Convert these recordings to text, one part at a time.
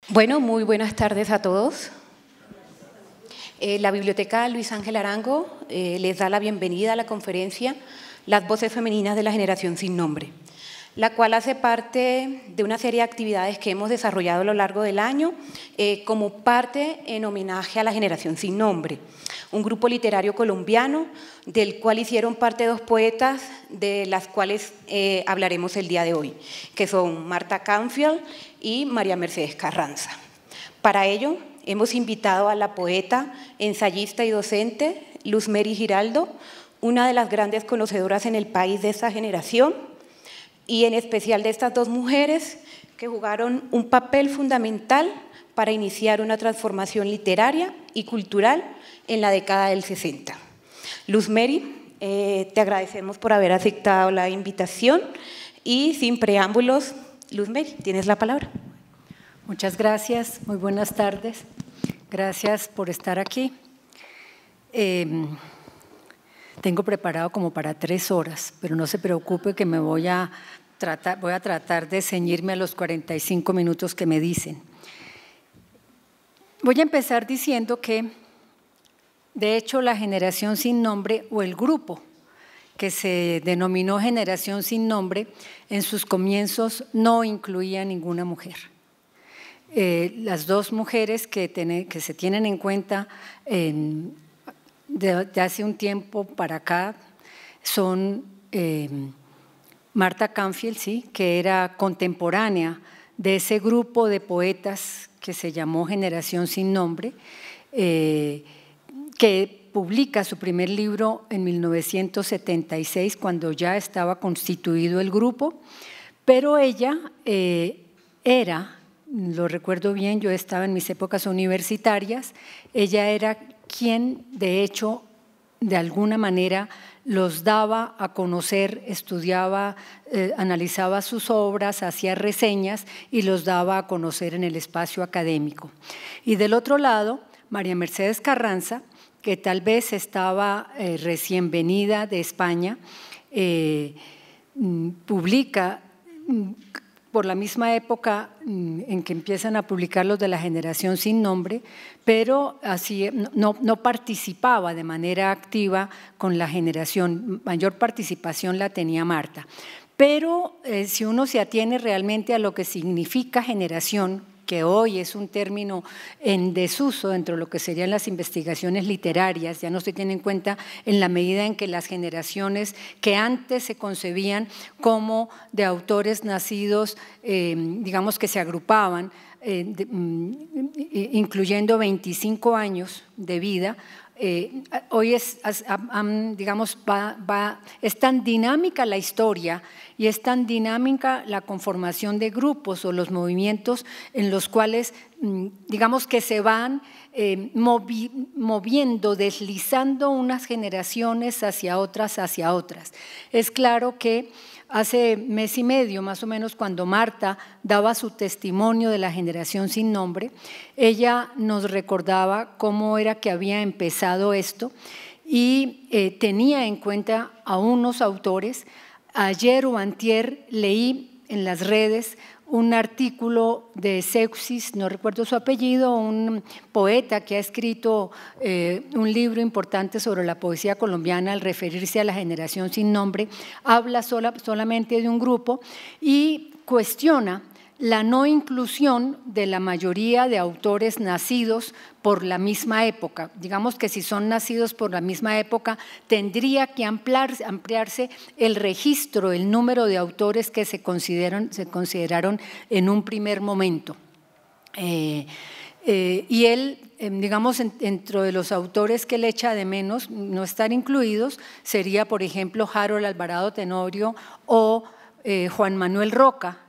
Bueno, muy buenas tardes a todos. La Biblioteca Luis Ángel Arango les da la bienvenida a la conferencia Las voces femeninas de la generación sin nombre, la cual hace parte de una serie de actividades que hemos desarrollado a lo largo del año como parte en homenaje a la generación sin nombre, un grupo literario colombiano del cual hicieron parte dos poetas de las cuales hablaremos el día de hoy, que son Marta Canfield y María Mercedes Carranza. Para ello, hemos invitado a la poeta, ensayista y docente Luz Mary Giraldo, una de las grandes conocedoras en el país de esta generación, y en especial de estas dos mujeres que jugaron un papel fundamental para iniciar una transformación literaria y cultural en la década del 60. Luz Mary, te agradecemos por haber aceptado la invitación y sin preámbulos, Luz Mary, tienes la palabra. Muchas gracias, muy buenas tardes. Gracias por estar aquí. Tengo preparado como para 3 horas, pero no se preocupe que voy a tratar de ceñirme a los 45 minutos que me dicen. Voy a empezar diciendo que, de hecho, la generación sin nombre o el grupo que se denominó generación sin nombre, en sus comienzos no incluía ninguna mujer. Las dos mujeres que se tienen en cuenta de hace un tiempo para acá son Marta Canfield, ¿sí?, que era contemporánea de ese grupo de poetas que se llamó Generación Sin Nombre, que publica su primer libro en 1976, cuando ya estaba constituido el grupo, pero ella era… Lo recuerdo bien, yo estaba en mis épocas universitarias, ella era quien de hecho de alguna manera los daba a conocer, estudiaba, analizaba sus obras, hacía reseñas y los daba a conocer en el espacio académico. Y del otro lado, María Mercedes Carranza, que tal vez estaba recién venida de España, publica por la misma época en que empiezan a publicar los de la generación sin nombre, pero así no participaba de manera activa con la generación, mayor participación la tenía Marta. Pero si uno se atiene realmente a lo que significa generación, que hoy es un término en desuso dentro de lo que serían las investigaciones literarias, ya no se tiene en cuenta en la medida en que las generaciones que antes se concebían como de autores nacidos, digamos que se agrupaban, incluyendo 25 años de vida, hoy es tan dinámica la historia y es tan dinámica la conformación de grupos o los movimientos en los cuales digamos que se van moviendo, deslizando unas generaciones hacia otras. Es claro que hace mes y medio, más o menos, cuando Marta daba su testimonio de la generación sin nombre, ella nos recordaba cómo era que había empezado esto y tenía en cuenta a unos autores. Ayer o antier leí en las redes un artículo de Seuxis, no recuerdo su apellido, un poeta que ha escrito un libro importante sobre la poesía colombiana al referirse a la generación sin nombre, habla solamente de un grupo y cuestiona la no inclusión de la mayoría de autores nacidos por la misma época. Digamos que si son nacidos por la misma época, tendría que ampliarse el registro, el número de autores que se consideraron en un primer momento. Y él, digamos, dentro de los autores que él echa de menos no estar incluidos, sería, por ejemplo, Harold Alvarado Tenorio o Juan Manuel Roca,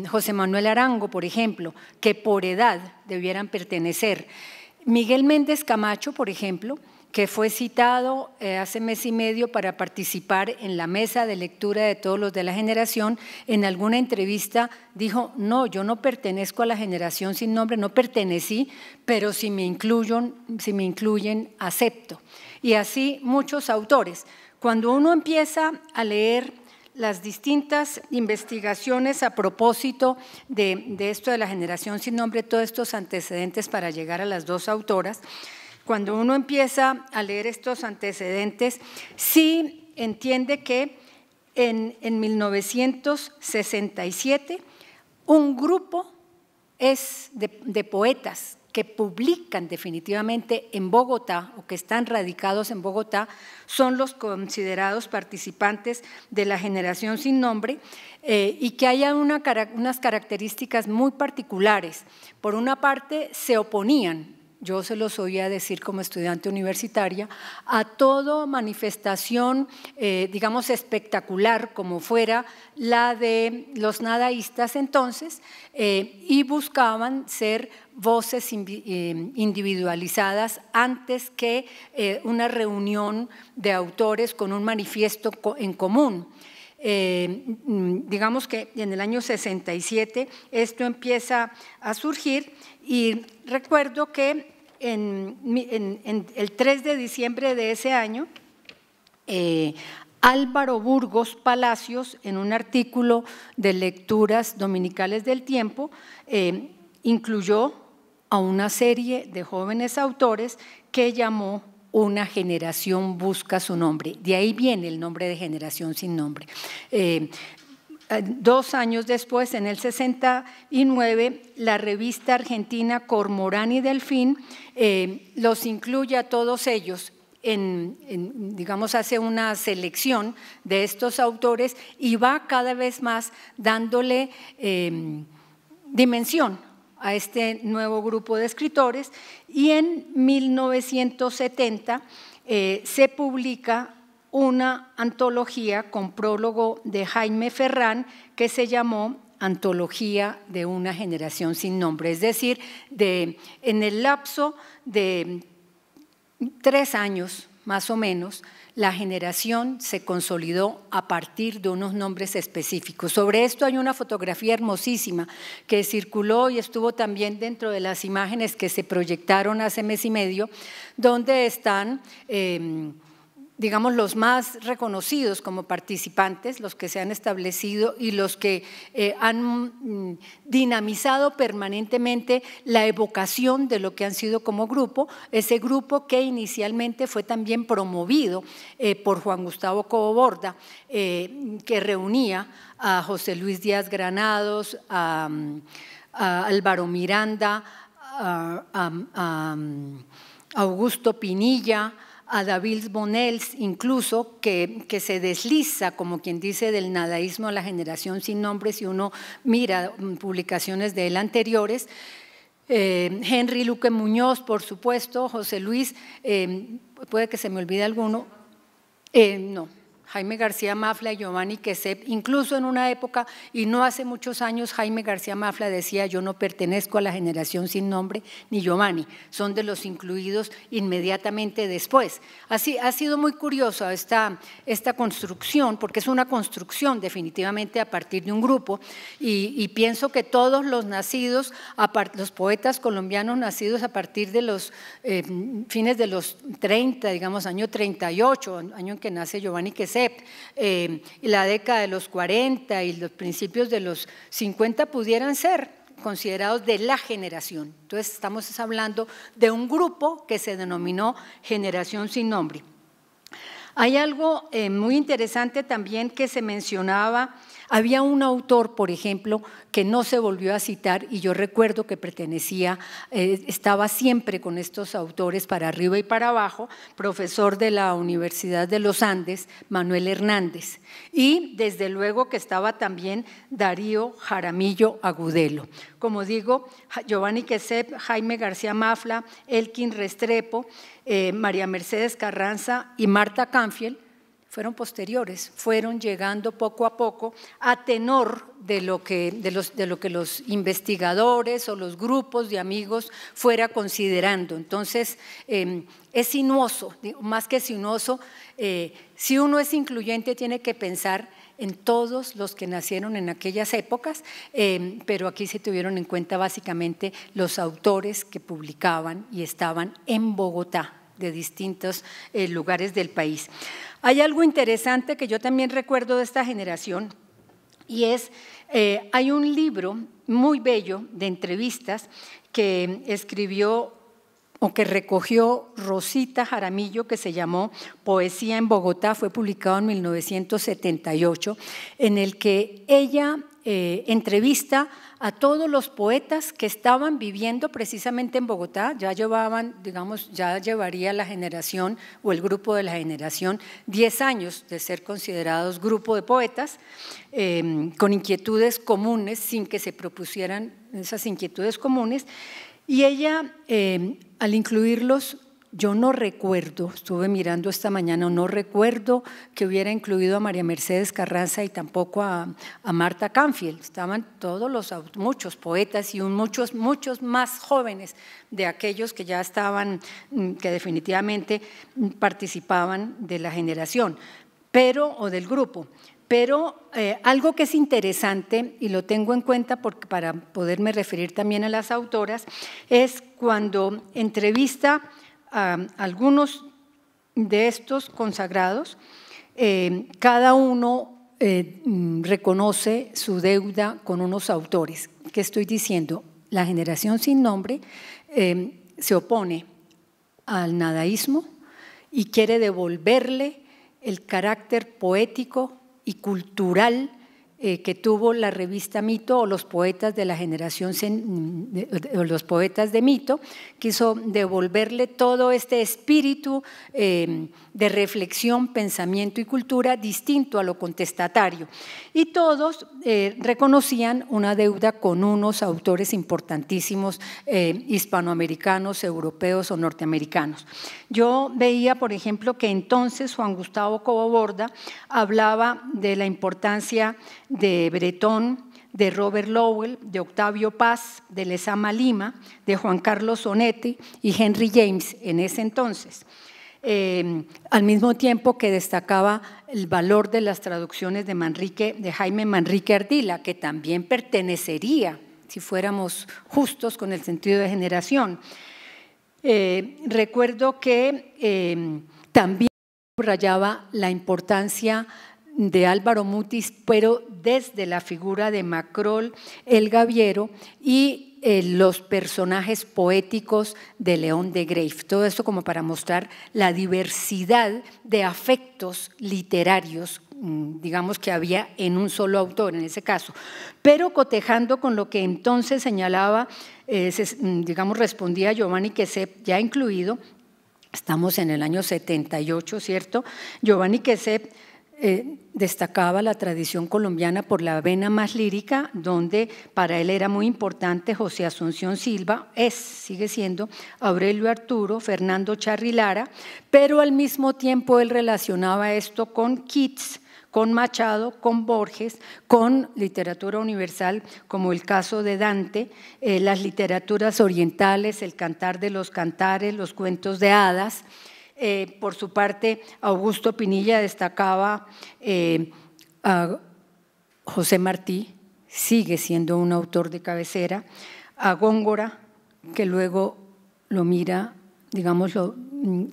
José Manuel Arango, por ejemplo, que por edad debieran pertenecer. Miguel Méndez Camacho, por ejemplo, que fue citado hace mes y medio para participar en la mesa de lectura de todos los de la generación, en alguna entrevista dijo: no, yo no pertenezco a la generación sin nombre, no pertenecí, pero si me incluyen, acepto. Y así muchos autores. Cuando uno empieza a leer las distintas investigaciones a propósito de esto de la generación sin nombre, todos estos antecedentes para llegar a las dos autoras, cuando uno empieza a leer estos antecedentes, sí entiende que en 1967 un grupo de poetas que publican definitivamente en Bogotá o que están radicados en Bogotá son los considerados participantes de la generación sin nombre y que haya unas características muy particulares. Por una parte, se oponían, yo se los oía decir como estudiante universitaria, a toda manifestación, digamos, espectacular como fuera la de los nadaístas entonces, y buscaban ser voces individualizadas antes que una reunión de autores con un manifiesto en común. Digamos que en el año 67 esto empieza a surgir y recuerdo que en el 3 de diciembre de ese año Álvaro Burgos Palacios, en un artículo de lecturas dominicales del Tiempo, incluyó a una serie de jóvenes autores que llamó Una generación busca su nombre. De ahí viene el nombre de Generación sin nombre. 2 años después, en el 69, la revista argentina Cormorán y Delfín los incluye a todos ellos, digamos, hace una selección de estos autores y va cada vez más dándole dimensión a este nuevo grupo de escritores, y en 1970 se publica una antología con prólogo de Jaime Ferrán que se llamó Antología de una generación sin nombre, es decir, en el lapso de 3 años más o menos, la generación se consolidó a partir de unos nombres específicos. Sobre esto hay una fotografía hermosísima que circuló y estuvo también dentro de las imágenes que se proyectaron hace mes y medio, donde están digamos, los más reconocidos como participantes, los que se han establecido y los que han dinamizado permanentemente la evocación de lo que han sido como grupo, ese grupo que inicialmente fue también promovido por Juan Gustavo Cobo Borda, que reunía a José Luis Díaz Granados, a Álvaro Miranda, a Augusto Pinilla, a David Bonels, incluso, que se desliza, como quien dice, del nadaísmo a la generación sin nombre, si uno mira publicaciones de él anteriores. Henry Luque Muñoz, por supuesto, José Luis, puede que se me olvide alguno, no. Jaime García Mafla y Giovanni Quesep, incluso en una época y no hace muchos años, Jaime García Mafla decía: yo no pertenezco a la generación sin nombre, ni Giovanni, son de los incluidos inmediatamente después. Así ha sido muy curioso esta construcción, porque es una construcción definitivamente a partir de un grupo, y pienso que todos los nacidos, los poetas colombianos nacidos a partir de los fines de los 30, digamos año 38, año en que nace Giovanni Quesep, la década de los 40 y los principios de los 50 pudieran ser considerados de la generación. Entonces estamos hablando de un grupo que se denominó Generación sin nombre. Hay algo muy interesante también que se mencionaba. Había un autor, por ejemplo, que no se volvió a citar, y yo recuerdo que pertenecía, estaba siempre con estos autores para arriba y para abajo, profesor de la Universidad de los Andes, Manuel Hernández, y desde luego que estaba también Darío Jaramillo Agudelo. Como digo, Giovanni Quesep, Jaime García Mafla, Elkin Restrepo, María Mercedes Carranza y Marta Canfield fueron posteriores, fueron llegando poco a poco a tenor de lo que los investigadores o los grupos de amigos fuera considerando. Entonces, es sinuoso, más que sinuoso, si uno es incluyente tiene que pensar en todos los que nacieron en aquellas épocas, pero aquí se tuvieron en cuenta básicamente los autores que publicaban y estaban en Bogotá, de distintos lugares del país. Hay algo interesante que yo también recuerdo de esta generación y es, hay un libro muy bello de entrevistas que escribió o que recogió Rosita Jaramillo, que se llamó Poesía en Bogotá, fue publicado en 1978, en el que ella entrevista a todos los poetas que estaban viviendo precisamente en Bogotá, ya llevaban, digamos, ya llevaría la generación o el grupo de la generación 10 años de ser considerados grupo de poetas, con inquietudes comunes, sin que se propusieran esas inquietudes comunes, y ella, al incluirlos, yo no recuerdo, estuve mirando esta mañana, no recuerdo que hubiera incluido a María Mercedes Carranza y tampoco a Marta Canfield. Estaban muchos poetas y muchos más jóvenes de aquellos que ya estaban, que definitivamente participaban de la generación, o del grupo. Pero algo que es interesante, y lo tengo en cuenta porque para poderme referir también a las autoras, es cuando entrevista a algunos de estos consagrados, cada uno reconoce su deuda con unos autores. ¿Qué estoy diciendo? La generación sin nombre se opone al nadaísmo y quiere devolverle el carácter poético y cultural que tuvo la revista Mito o los poetas de la generación, o los poetas de Mito, quiso devolverle todo este espíritu de reflexión, pensamiento y cultura distinto a lo contestatario. Y todos reconocían una deuda con unos autores importantísimos hispanoamericanos, europeos o norteamericanos. Yo veía, por ejemplo, que entonces Juan Gustavo Cobo-Borda hablaba de la importancia de Bretón, de Robert Lowell, de Octavio Paz, de Lezama Lima, de Juan Carlos Onetti y Henry James en ese entonces. Al mismo tiempo que destacaba el valor de las traducciones de Jaime Manrique Ardila, que también pertenecería, si fuéramos justos con el sentido de generación. Recuerdo que también subrayaba la importancia de Álvaro Mutis, pero desde la figura de Macrol, el Gaviero y los personajes poéticos de León de Greiff. Todo esto como para mostrar la diversidad de afectos literarios, digamos, que había en un solo autor en ese caso, pero cotejando con lo que entonces señalaba, digamos, respondía Giovanni Quesep, ya incluido, estamos en el año 78, ¿cierto? Giovanni Quesep destacaba la tradición colombiana por la vena más lírica, donde para él era muy importante José Asunción Silva, sigue siendo Aurelio Arturo, Fernando Charri Lara, pero al mismo tiempo él relacionaba esto con Keats, con Machado, con Borges, con literatura universal como el caso de Dante, las literaturas orientales, el cantar de los cantares, los cuentos de hadas. Por su parte, Augusto Pinilla destacaba a José Martí, sigue siendo un autor de cabecera, a Góngora, que luego lo mira, digamos,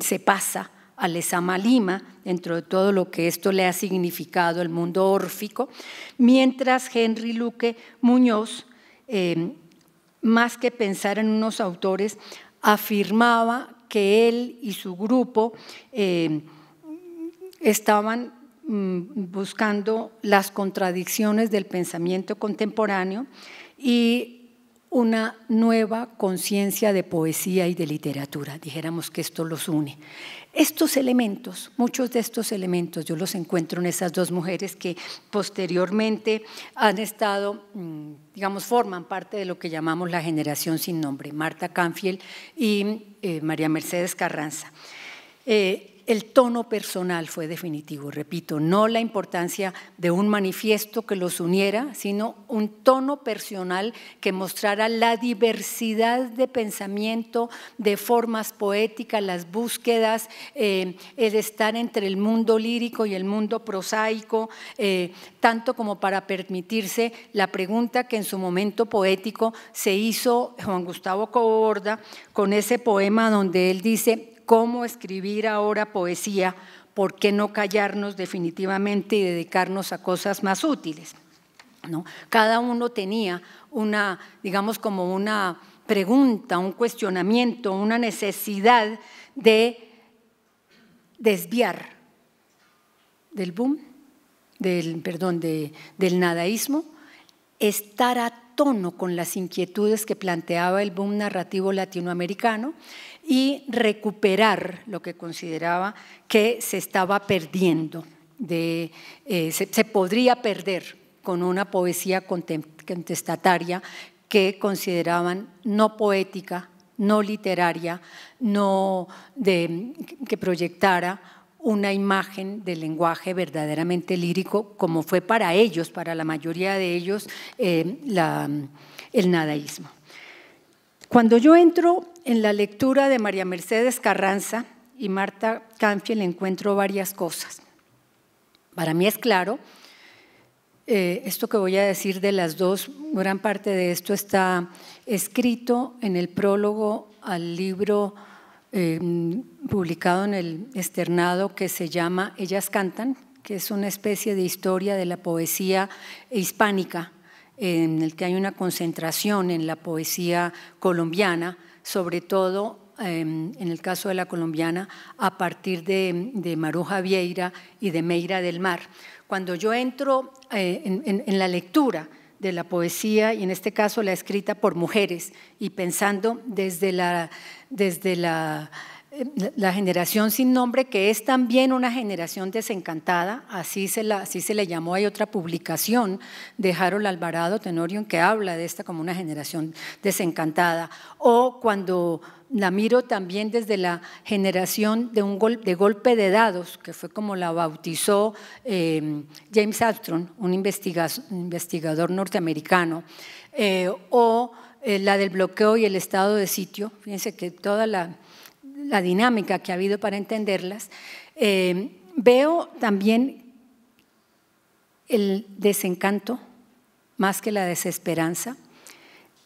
se pasa a Lezama Lima, dentro de todo lo que esto le ha significado el mundo órfico, mientras Henry Luque Muñoz, más que pensar en unos autores, afirmaba que él y su grupo estaban buscando las contradicciones del pensamiento contemporáneo y una nueva conciencia de poesía y de literatura, dijéramos que esto los une. Estos elementos, muchos de estos elementos yo los encuentro en esas dos mujeres que posteriormente han estado, digamos, forman parte de lo que llamamos la generación sin nombre, Marta Canfield y María Mercedes Carranza. El tono personal fue definitivo, repito, no la importancia de un manifiesto que los uniera, sino un tono personal que mostrara la diversidad de pensamiento, de formas poéticas, las búsquedas, el estar entre el mundo lírico y el mundo prosaico, tanto como para permitirse la pregunta que en su momento poético se hizo Juan Gustavo Cobo-Borda con ese poema donde él dice: cómo escribir ahora poesía, por qué no callarnos definitivamente y dedicarnos a cosas más útiles, ¿no? Cada uno tenía una, digamos, como una pregunta, un cuestionamiento, una necesidad de desviar del boom, del nadaísmo, estar a tono con las inquietudes que planteaba el boom narrativo latinoamericano y recuperar lo que consideraba que se estaba perdiendo, se podría perder con una poesía contestataria que consideraban no poética, no literaria, que proyectara una imagen del lenguaje verdaderamente lírico, como fue para ellos, para la mayoría de ellos, el nadaísmo. Cuando yo entro en la lectura de María Mercedes Carranza y Marta Canfield, encuentro varias cosas. Para mí es claro, esto que voy a decir de las dos, gran parte de esto está escrito en el prólogo al libro publicado en el Externado que se llama Ellas Cantan, que es una especie de historia de la poesía hispánica, en el que hay una concentración en la poesía colombiana, sobre todo en el caso de la colombiana, a partir de Maruja Vieira y de Meira del Mar. Cuando yo entro en la lectura de la poesía, y en este caso la escrita por mujeres, y pensando desde la generación sin nombre, que es también una generación desencantada, así se le llamó. Hay otra publicación de Harold Alvarado Tenorio que habla de esta como una generación desencantada, o cuando la miro también desde la generación de golpe de dados, que fue como la bautizó James Armstrong, un investigador norteamericano, o la del bloqueo y el estado de sitio. Fíjense que toda la dinámica que ha habido para entenderlas. Veo también el desencanto más que la desesperanza,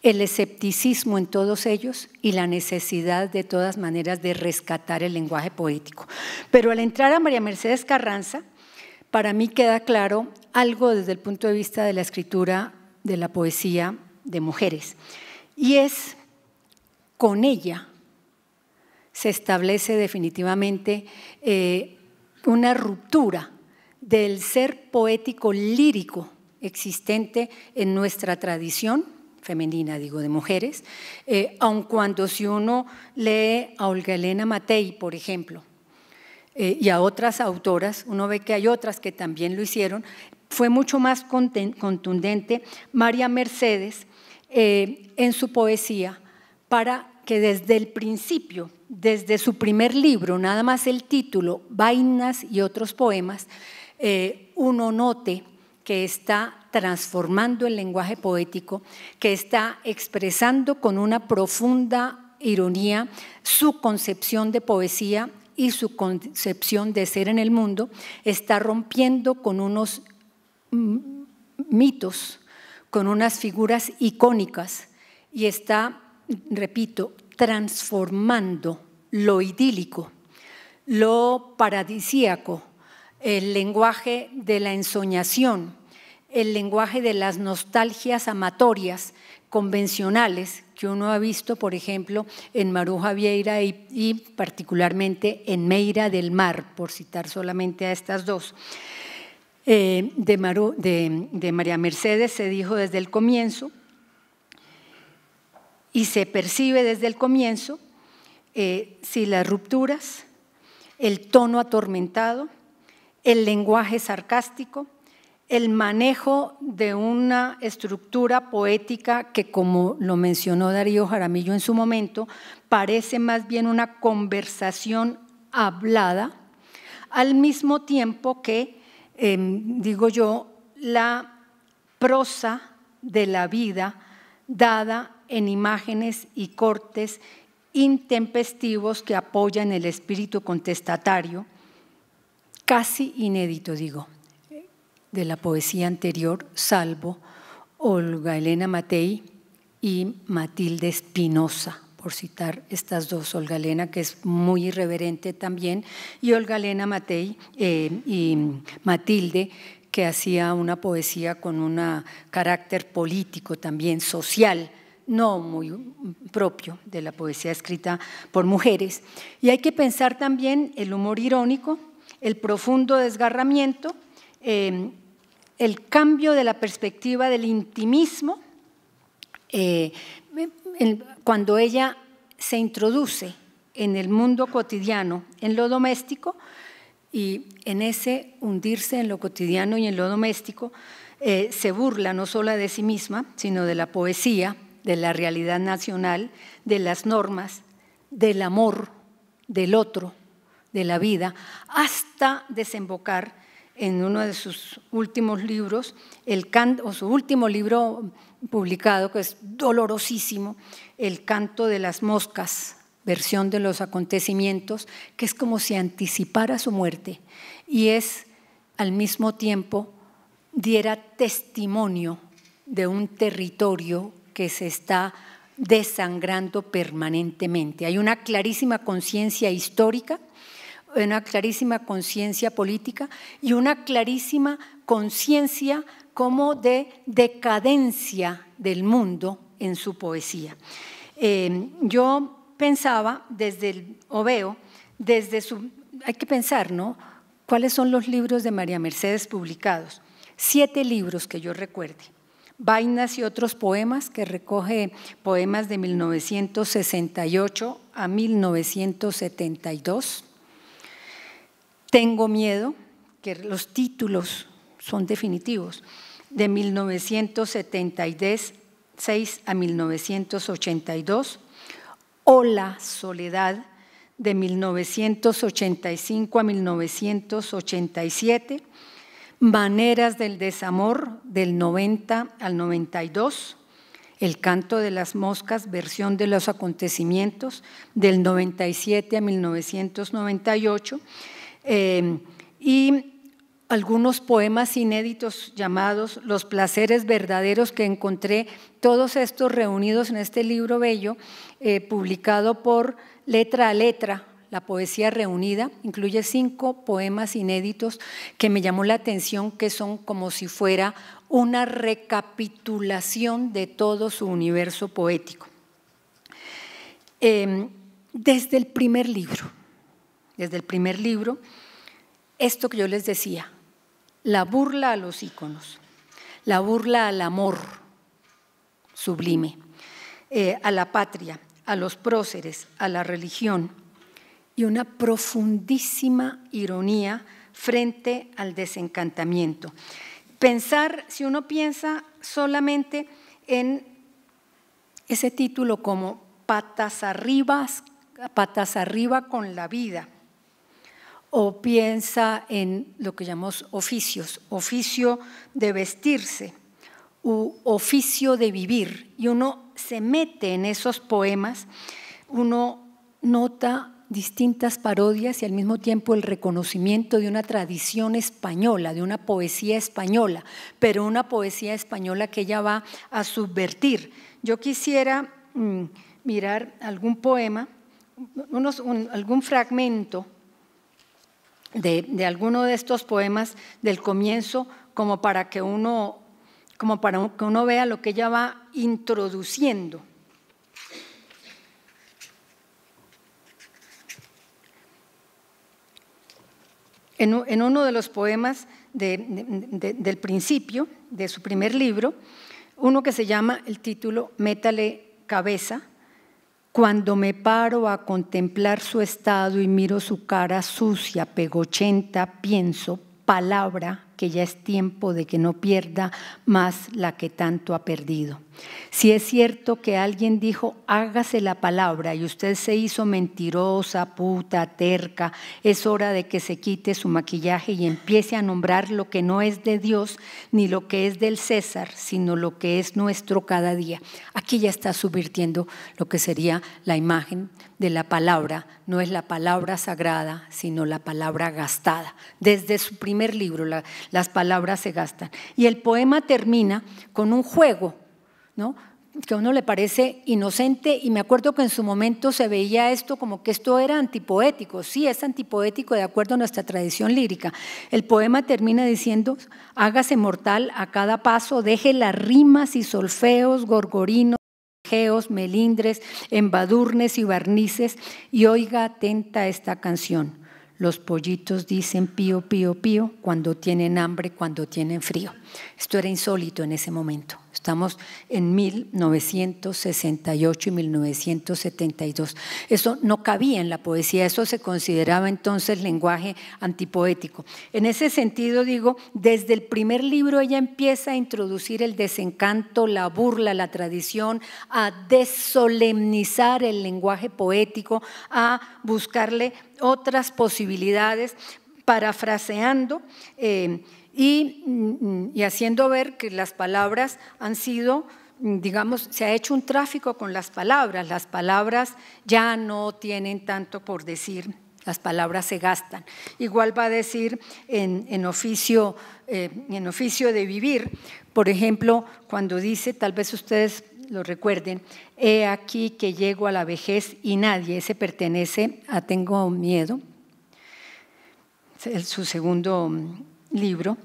el escepticismo en todos ellos y la necesidad de todas maneras de rescatar el lenguaje poético. Pero al entrar a María Mercedes Carranza, para mí queda claro algo desde el punto de vista de la escritura de la poesía de mujeres, y es con ella se establece definitivamente una ruptura del ser poético lírico existente en nuestra tradición femenina, digo, de mujeres, aun cuando si uno lee a Olga Elena Matei, por ejemplo, y a otras autoras, uno ve que hay otras que también lo hicieron, fue mucho más contundente María Mercedes en su poesía, para que desde el principio, desde su primer libro, nada más el título, Vainas y otros poemas, uno note que está transformando el lenguaje poético, que está expresando con una profunda ironía su concepción de poesía y su concepción de ser en el mundo, está rompiendo con unos mitos, con unas figuras icónicas y está, repito, transformando lo idílico, lo paradisíaco, el lenguaje de la ensoñación, el lenguaje de las nostalgias amatorias convencionales que uno ha visto, por ejemplo, en Maruja Vieira y particularmente en Meira del Mar, por citar solamente a estas dos. De María Mercedes se dijo desde el comienzo y se percibe desde el comienzo si las rupturas, el tono atormentado, el lenguaje sarcástico, el manejo de una estructura poética que, como lo mencionó Darío Jaramillo en su momento, parece más bien una conversación hablada, al mismo tiempo que, digo yo, la prosa de la vida dada en imágenes y cortes intempestivos que apoyan el espíritu contestatario, casi inédito, digo, de la poesía anterior, salvo Olga Elena Matei y Matilde Espinosa, por citar estas dos, Olga Elena, que es muy irreverente también, y Olga Elena Matei y Matilde, que hacía una poesía con un carácter político también, social, no muy propio de la poesía escrita por mujeres. Y hay que pensar también el humor irónico, el profundo desgarramiento, el cambio de la perspectiva del intimismo, cuando ella se introduce en el mundo cotidiano, en lo doméstico, y en ese hundirse en lo cotidiano y en lo doméstico, se burla no solo de sí misma, sino de la poesía, de la realidad nacional, de las normas, del amor, del otro, de la vida, hasta desembocar en uno de sus últimos libros, o su último libro publicado, que es dolorosísimo, El canto de las moscas, versión de los acontecimientos, que es como si anticipara su muerte y es al mismo tiempo diera testimonio de un territorio que se está desangrando permanentemente. Hay una clarísima conciencia histórica, una clarísima conciencia política y una clarísima conciencia como de decadencia del mundo en su poesía. Yo pensaba hay que pensar, ¿no? ¿Cuáles son los libros de María Mercedes publicados? 7 libros que yo recuerde. Vainas y otros poemas, que recoge poemas de 1968 a 1972. Tengo miedo, que los títulos son definitivos, de 1976 a 1982. Hola, soledad, de 1985 a 1987. Maneras del desamor, del 90 al 92. El canto de las moscas, versión de los acontecimientos, del 97 a 1998. Y algunos poemas inéditos llamados Los placeres verdaderos, que encontré todos estos reunidos en este libro bello, publicado por Letra a Letra, la poesía reunida. Incluye 5 poemas inéditos que me llamó la atención, que son como si fuera una recapitulación de todo su universo poético. Desde el primer libro, esto que yo les decía, la burla a los íconos, la burla al amor sublime, a la patria, a los próceres, a la religión, y una profundísima ironía frente al desencantamiento. Si uno piensa solamente en ese título como patas arriba con la vida, o piensa en lo que llamamos oficios, oficio de vestirse u oficio de vivir, y uno se mete en esos poemas, uno nota distintas parodias y al mismo tiempo el reconocimiento de una tradición española, de una poesía española, pero una poesía española que ella va a subvertir. Yo quisiera mirar algún poema, algún fragmento de alguno de estos poemas del comienzo, como para que uno vea lo que ella va introduciendo. En uno de los poemas del principio, de su primer libro, uno que se llama, el título, Métale cabeza. Cuando me paro a contemplar su estado y miro su cara sucia, pegochenta, pienso, palabra, que ya es tiempo de que no pierda más la que tanto ha perdido. Si es cierto que alguien dijo, hágase la palabra, y usted se hizo mentirosa, puta, terca, es hora de que se quite su maquillaje y empiece a nombrar lo que no es de Dios ni lo que es del César, sino lo que es nuestro cada día. Aquí ya está subvirtiendo lo que sería la imagen de la palabra. No es la palabra sagrada, sino la palabra gastada. Desde su primer libro las palabras se gastan. Y el poema termina con un juego, ¿no? que a uno le parece inocente, y me acuerdo que en su momento se veía esto como que esto era antipoético. Sí, es antipoético de acuerdo a nuestra tradición lírica. El poema termina diciendo: hágase mortal a cada paso, deje las rimas y solfeos, gorgorinos, melindres, embadurnes y barnices, y oiga atenta esta canción. Los pollitos dicen pío, pío, pío cuando tienen hambre, cuando tienen frío. Esto era insólito en ese momento. Estamos en 1968 y 1972. Eso no cabía en la poesía, eso se consideraba entonces lenguaje antipoético. En ese sentido, digo, desde el primer libro ella empieza a introducir el desencanto, la burla, la tradición, a desolemnizar el lenguaje poético, a buscarle otras posibilidades, parafraseando y haciendo ver que las palabras han sido, digamos, se ha hecho un tráfico con las palabras ya no tienen tanto por decir, las palabras se gastan. Igual va a decir en oficio de vivir, por ejemplo, cuando dice, tal vez ustedes lo recuerden, he aquí que llego a la vejez y nadie, ese pertenece a Tengo miedo, es su segundo libro.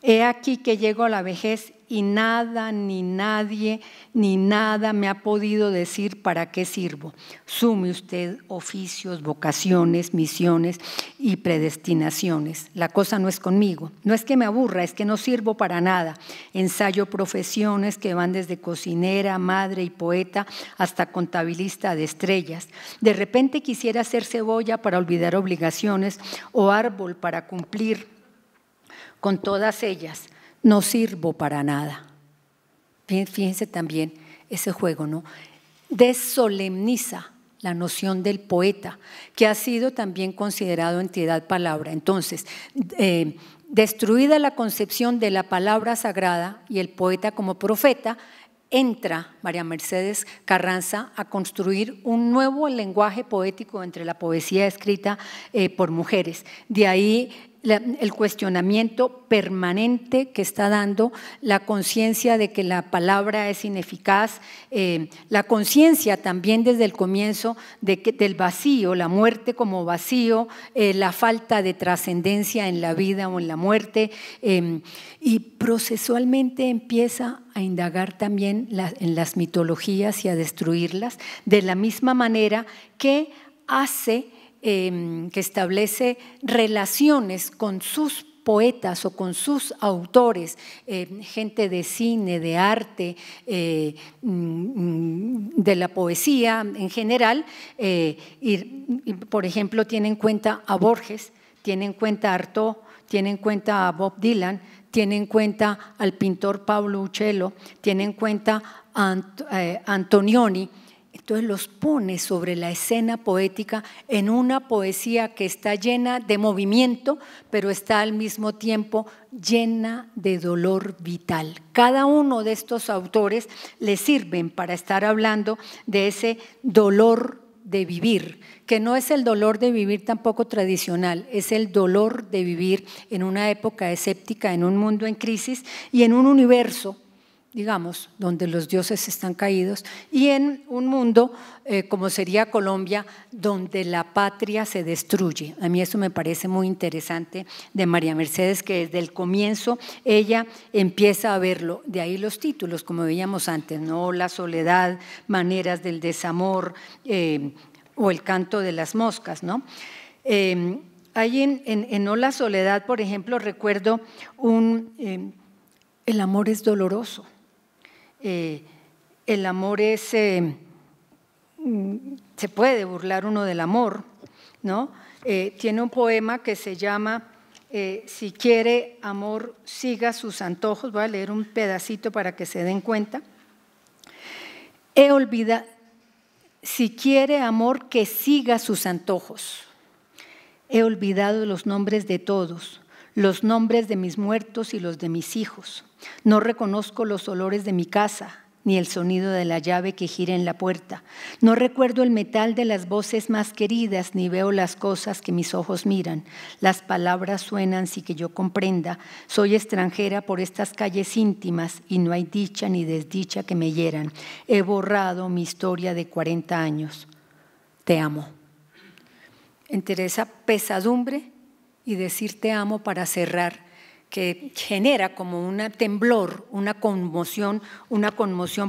He aquí que llego a la vejez y nada, ni nadie, ni nada me ha podido decir para qué sirvo. Sume usted oficios, vocaciones, misiones y predestinaciones. La cosa no es conmigo, no es que me aburra, es que no sirvo para nada. Ensayo profesiones que van desde cocinera, madre y poeta hasta contabilista de estrellas. De repente quisiera ser cebolla para olvidar obligaciones o árbol para cumplir con todas ellas. No sirvo para nada. Fíjense también ese juego, ¿no? Desolemniza la noción del poeta, que ha sido también considerado entidad palabra. Entonces, destruida la concepción de la palabra sagrada y el poeta como profeta, entra María Mercedes Carranza a construir un nuevo lenguaje poético entre la poesía escrita por mujeres. De ahí el cuestionamiento permanente que está dando, la conciencia de que la palabra es ineficaz, la conciencia también desde el comienzo del vacío, la muerte como vacío, la falta de trascendencia en la vida o en la muerte, y procesualmente empieza a indagar también en las mitologías y a destruirlas, de la misma manera que hace que establece relaciones con sus poetas o con sus autores, gente de cine, de arte, de la poesía en general, y por ejemplo tiene en cuenta a Borges, tiene en cuenta a Artaud, tiene en cuenta a Bob Dylan, tiene en cuenta al pintor Pablo Uccello, tiene en cuenta a Antonioni. Entonces los pone sobre la escena poética en una poesía que está llena de movimiento, pero está al mismo tiempo llena de dolor vital. Cada uno de estos autores le sirven para estar hablando de ese dolor de vivir, que no es el dolor de vivir tampoco tradicional, es el dolor de vivir en una época escéptica, en un mundo en crisis y en un universo, digamos, donde los dioses están caídos, y en un mundo como sería Colombia, donde la patria se destruye. A mí eso me parece muy interesante de María Mercedes, que desde el comienzo ella empieza a verlo. De ahí los títulos, como veíamos antes, ¿no? La soledad, maneras del desamor, o el canto de las moscas, ¿no? Ahí en No la soledad, por ejemplo, recuerdo el amor es doloroso. El amor es, se puede burlar uno del amor, ¿no? Tiene un poema que se llama Si quiere amor, siga sus antojos. Voy a leer un pedacito para que se den cuenta. Si quiere amor, que siga sus antojos. He olvidado los nombres de todos, los nombres de mis muertos y los de mis hijos. No reconozco los olores de mi casa, ni el sonido de la llave que gira en la puerta. No recuerdo el metal de las voces más queridas, ni veo las cosas que mis ojos miran. Las palabras suenan sin que yo comprenda. Soy extranjera por estas calles íntimas y no hay dicha ni desdicha que me hieran. He borrado mi historia de 40 años. Te amo. Entre esa pesadumbre y decir te amo para cerrar, que genera como un temblor, una conmoción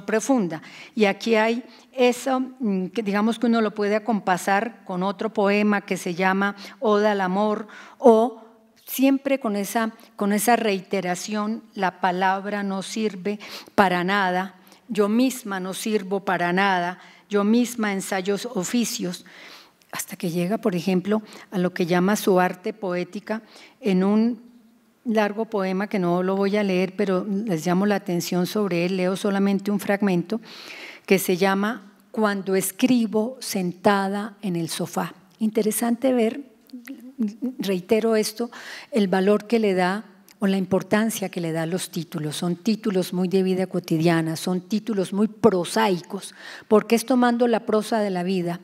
profunda. Y aquí hay eso, que digamos que uno lo puede acompasar con otro poema que se llama Oda al amor, o siempre con esa reiteración, la palabra no sirve para nada, yo misma no sirvo para nada, yo misma ensayo oficios, hasta que llega, por ejemplo, a lo que llama su arte poética en un largo poema que no lo voy a leer, pero les llamo la atención sobre él, leo solamente un fragmento, que se llama Cuando escribo sentada en el sofá. Interesante ver, reitero esto, el valor que le da o la importancia que le da a los títulos. Son títulos muy de vida cotidiana, son títulos muy prosaicos, porque es tomando la prosa de la vida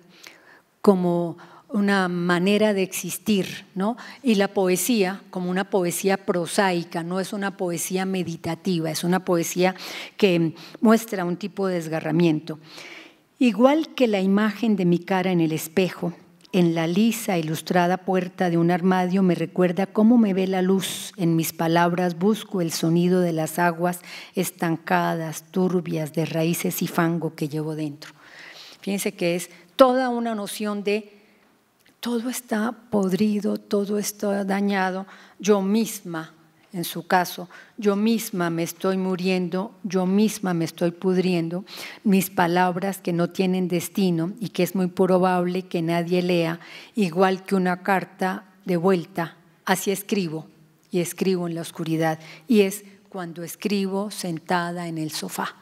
como una manera de existir, ¿no? Y la poesía como una poesía prosaica, no es una poesía meditativa, es una poesía que muestra un tipo de desgarramiento. Igual que la imagen de mi cara en el espejo, en la lisa ilustrada puerta de un armario me recuerda cómo me ve la luz. En mis palabras busco el sonido de las aguas estancadas, turbias, de raíces y fango que llevo dentro. Fíjense que es toda una noción de todo está podrido, todo está dañado, yo misma, en su caso, yo misma me estoy muriendo, yo misma me estoy pudriendo, mis palabras que no tienen destino y que es muy probable que nadie lea, igual que una carta de vuelta, así escribo y escribo en la oscuridad, y es cuando escribo sentada en el sofá,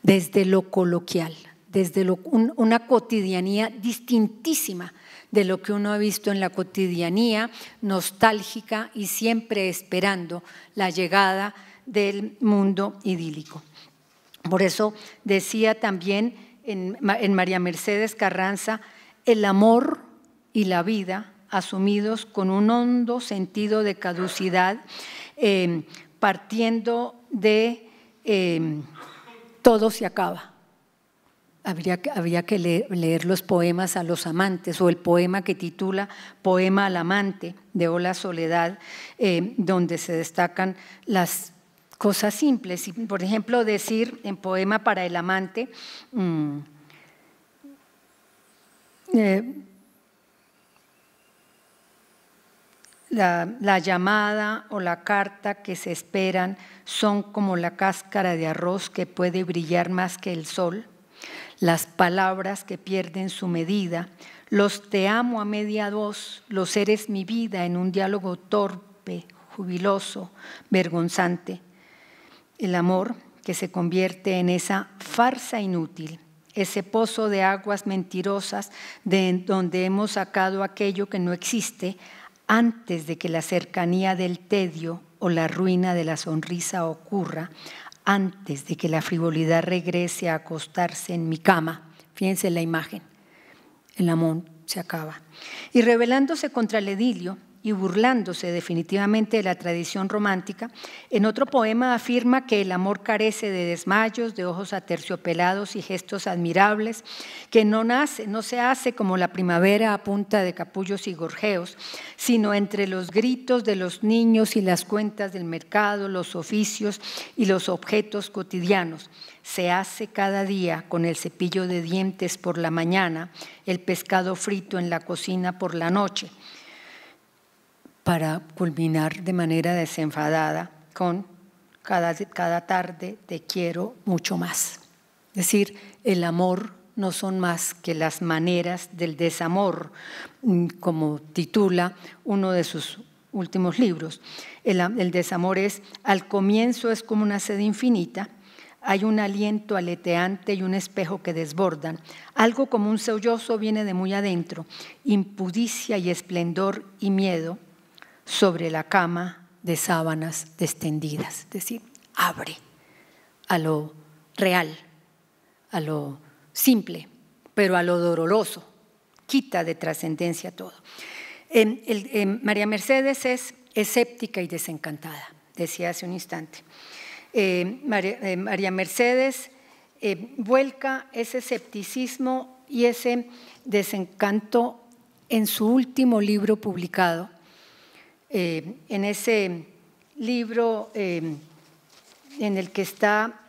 desde lo coloquial, desde una cotidianía distintísima de lo que uno ha visto en la cotidianía, nostálgica y siempre esperando la llegada del mundo idílico. Por eso decía también en María Mercedes Carranza, el amor y la vida asumidos con un hondo sentido de caducidad, partiendo de todo se acaba. Habría que leer los poemas a los amantes o el poema que titula Poema al amante de Ola Soledad, donde se destacan las cosas simples. Y, por ejemplo, decir en Poema para el amante, la llamada o la carta que se esperan son como la cáscara de arroz que puede brillar más que el sol. Las palabras que pierden su medida, los te amo a media voz, los eres mi vida en un diálogo torpe, jubiloso, vergonzante. El amor que se convierte en esa farsa inútil, ese pozo de aguas mentirosas de donde hemos sacado aquello que no existe antes de que la cercanía del tedio o la ruina de la sonrisa ocurra, antes de que la frivolidad regrese a acostarse en mi cama. Fíjense la imagen, el amor se acaba. Y rebelándose contra el idilio y burlándose definitivamente de la tradición romántica, en otro poema afirma que el amor carece de desmayos, de ojos aterciopelados y gestos admirables, que no se hace como la primavera a punta de capullos y gorjeos, sino entre los gritos de los niños y las cuentas del mercado, los oficios y los objetos cotidianos. Se hace cada día con el cepillo de dientes por la mañana, el pescado frito en la cocina por la noche, para culminar de manera desenfadada con cada tarde te quiero mucho más. Es decir, el amor no son más que las maneras del desamor, como titula uno de sus últimos libros. El desamor es, al comienzo es como una sed infinita, hay un aliento aleteante y un espejo que desbordan. Algo como un sollozo viene de muy adentro, impudicia y esplendor y miedo, sobre la cama de sábanas extendidas, es decir, abre a lo real, simple, pero a lo doloroso, quita de trascendencia todo. María Mercedes es escéptica y desencantada, decía hace un instante. María Mercedes vuelca ese escepticismo y ese desencanto en su último libro publicado. En ese libro en el que está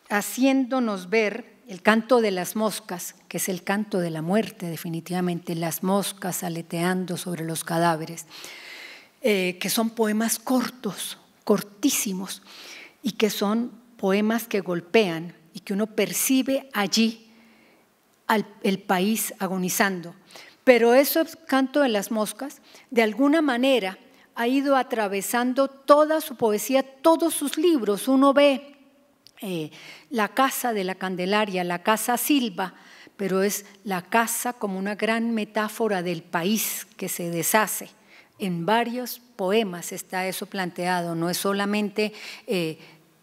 haciéndonos ver el canto de las moscas, que es el canto de la muerte definitivamente, las moscas aleteando sobre los cadáveres, que son poemas cortos, cortísimos, y que son poemas que golpean y que uno percibe allí el país agonizando. Pero ese canto de las moscas, de alguna manera, ha ido atravesando toda su poesía, todos sus libros. Uno ve la casa de la Candelaria, la casa Silva, pero es la casa como una gran metáfora del país que se deshace. En varios poemas está eso planteado, no es solamente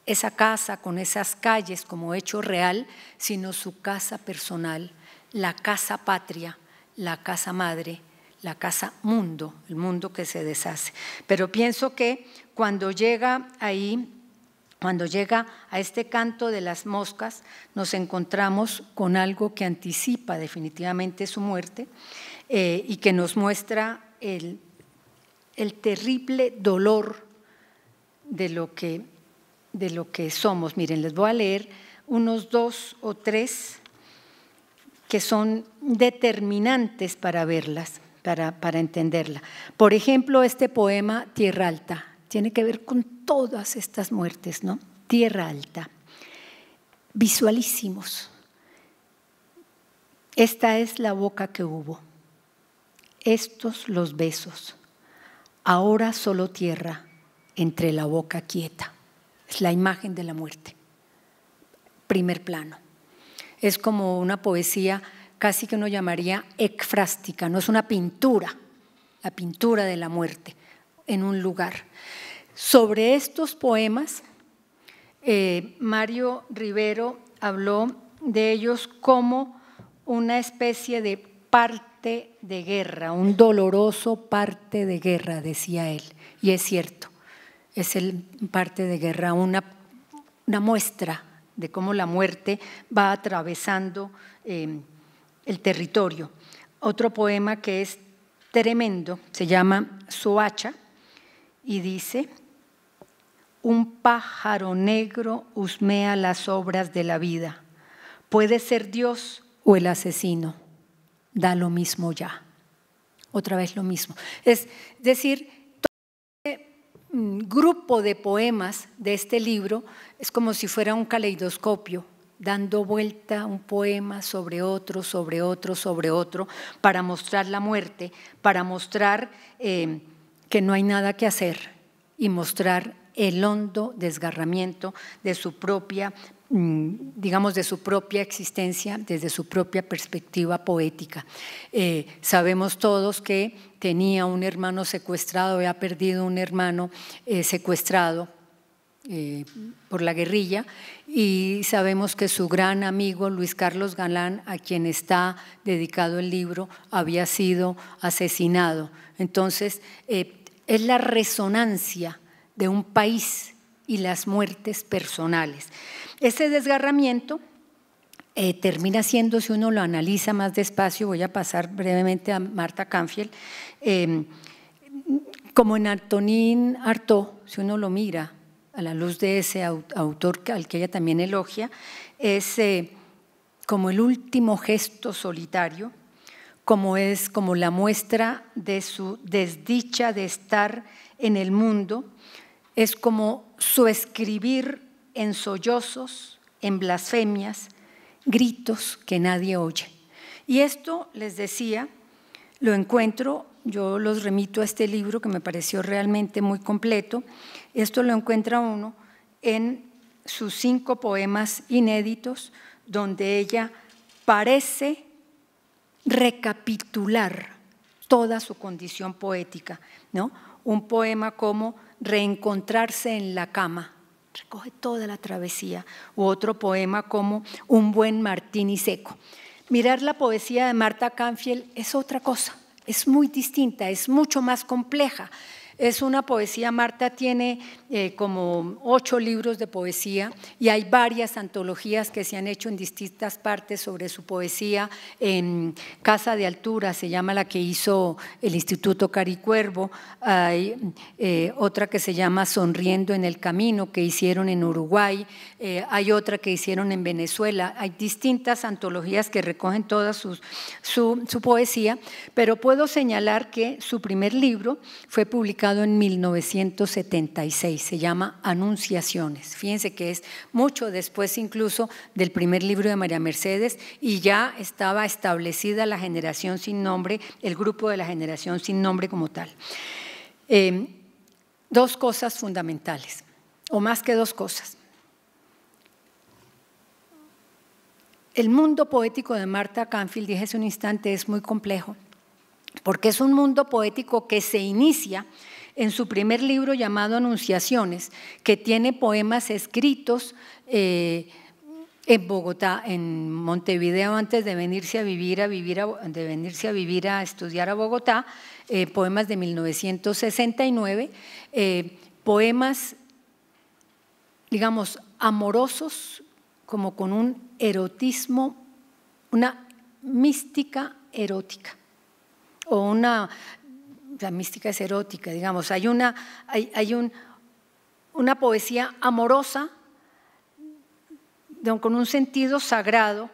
esa casa con esas calles como hecho real, sino su casa personal, la casa patria, la casa madre, la casa mundo, el mundo que se deshace. Pero pienso que cuando llega ahí, cuando llega a este canto de las moscas, nos encontramos con algo que anticipa definitivamente su muerte y que nos muestra el terrible dolor de lo que somos. Miren, les voy a leer unos 2 o 3 que son determinantes para verlas, para entenderla. Por ejemplo, este poema Tierra Alta tiene que ver con todas estas muertes, ¿no? Tierra Alta, visualísimos. Esta es la boca que hubo, estos los besos, ahora solo tierra entre la boca quieta. Es la imagen de la muerte, primer plano. Es como una poesía casi que uno llamaría ecfrástica, no es una pintura, la pintura de la muerte en un lugar. Sobre estos poemas, Mario Rivero habló de ellos como una especie de parte de guerra, un doloroso parte de guerra, decía él, y es cierto, es el parte de guerra, una muestra de cómo la muerte va atravesando el territorio. Otro poema que es tremendo se llama Soacha y dice: un pájaro negro husmea las obras de la vida, puede ser Dios o el asesino, da lo mismo ya. Otra vez lo mismo. Es decir, todo este grupo de poemas de este libro es como si fuera un caleidoscopio, dando vuelta un poema sobre otro, sobre otro, sobre otro, para mostrar la muerte, para mostrar que no hay nada que hacer y mostrar el hondo desgarramiento de su propia, digamos, de su propia existencia, desde su propia perspectiva poética. Sabemos todos que tenía un hermano secuestrado, había perdido un hermano secuestrado por la guerrilla, y sabemos que su gran amigo Luis Carlos Galán, a quien está dedicado el libro, había sido asesinado. Entonces, es la resonancia de un país y las muertes personales. Ese desgarramiento termina siendo, si uno lo analiza más despacio, voy a pasar brevemente a Marta Canfield, como en Antonin Artaud, si uno lo mira a la luz de ese autor al que ella también elogia, es como el último gesto solitario, como la muestra de su desdicha de estar en el mundo, es como su escribir en sollozos, en blasfemias, gritos que nadie oye. Y esto, les decía, lo encuentro, yo los remito a este libro que me pareció realmente muy completo. Esto lo encuentra uno en sus 5 poemas inéditos, donde ella parece recapitular toda su condición poética, ¿no? Un poema como Reencontrarse en la cama, recoge toda la travesía, u otro poema como Un buen martini seco. Mirar la poesía de Marta Canfield es otra cosa, es muy distinta, es mucho más compleja. Es una poesía, Marta tiene como 8 libros de poesía y hay varias antologías que se han hecho en distintas partes sobre su poesía. En Casa de Altura se llama la que hizo el Instituto Caricuervo, hay otra que se llama Sonriendo en el Camino que hicieron en Uruguay, hay otra que hicieron en Venezuela, hay distintas antologías que recogen toda su poesía, pero puedo señalar que su primer libro fue publicado en 1976, se llama Anunciaciones. Fíjense que es mucho después incluso del primer libro de María Mercedes y ya estaba establecida la generación sin nombre, el grupo de la generación sin nombre como tal. 2 cosas fundamentales, o más que 2 cosas. El mundo poético de Marta Canfield, dije hace un instante, es muy complejo, porque es un mundo poético que se inicia en su primer libro llamado Anunciaciones, que tiene poemas escritos en Bogotá, en Montevideo, antes de venirse a vivir a estudiar a Bogotá, poemas de 1969, poemas, digamos, amorosos, como con un erotismo, una mística erótica, o la mística es erótica, digamos, hay una poesía amorosa con un sentido sagrado,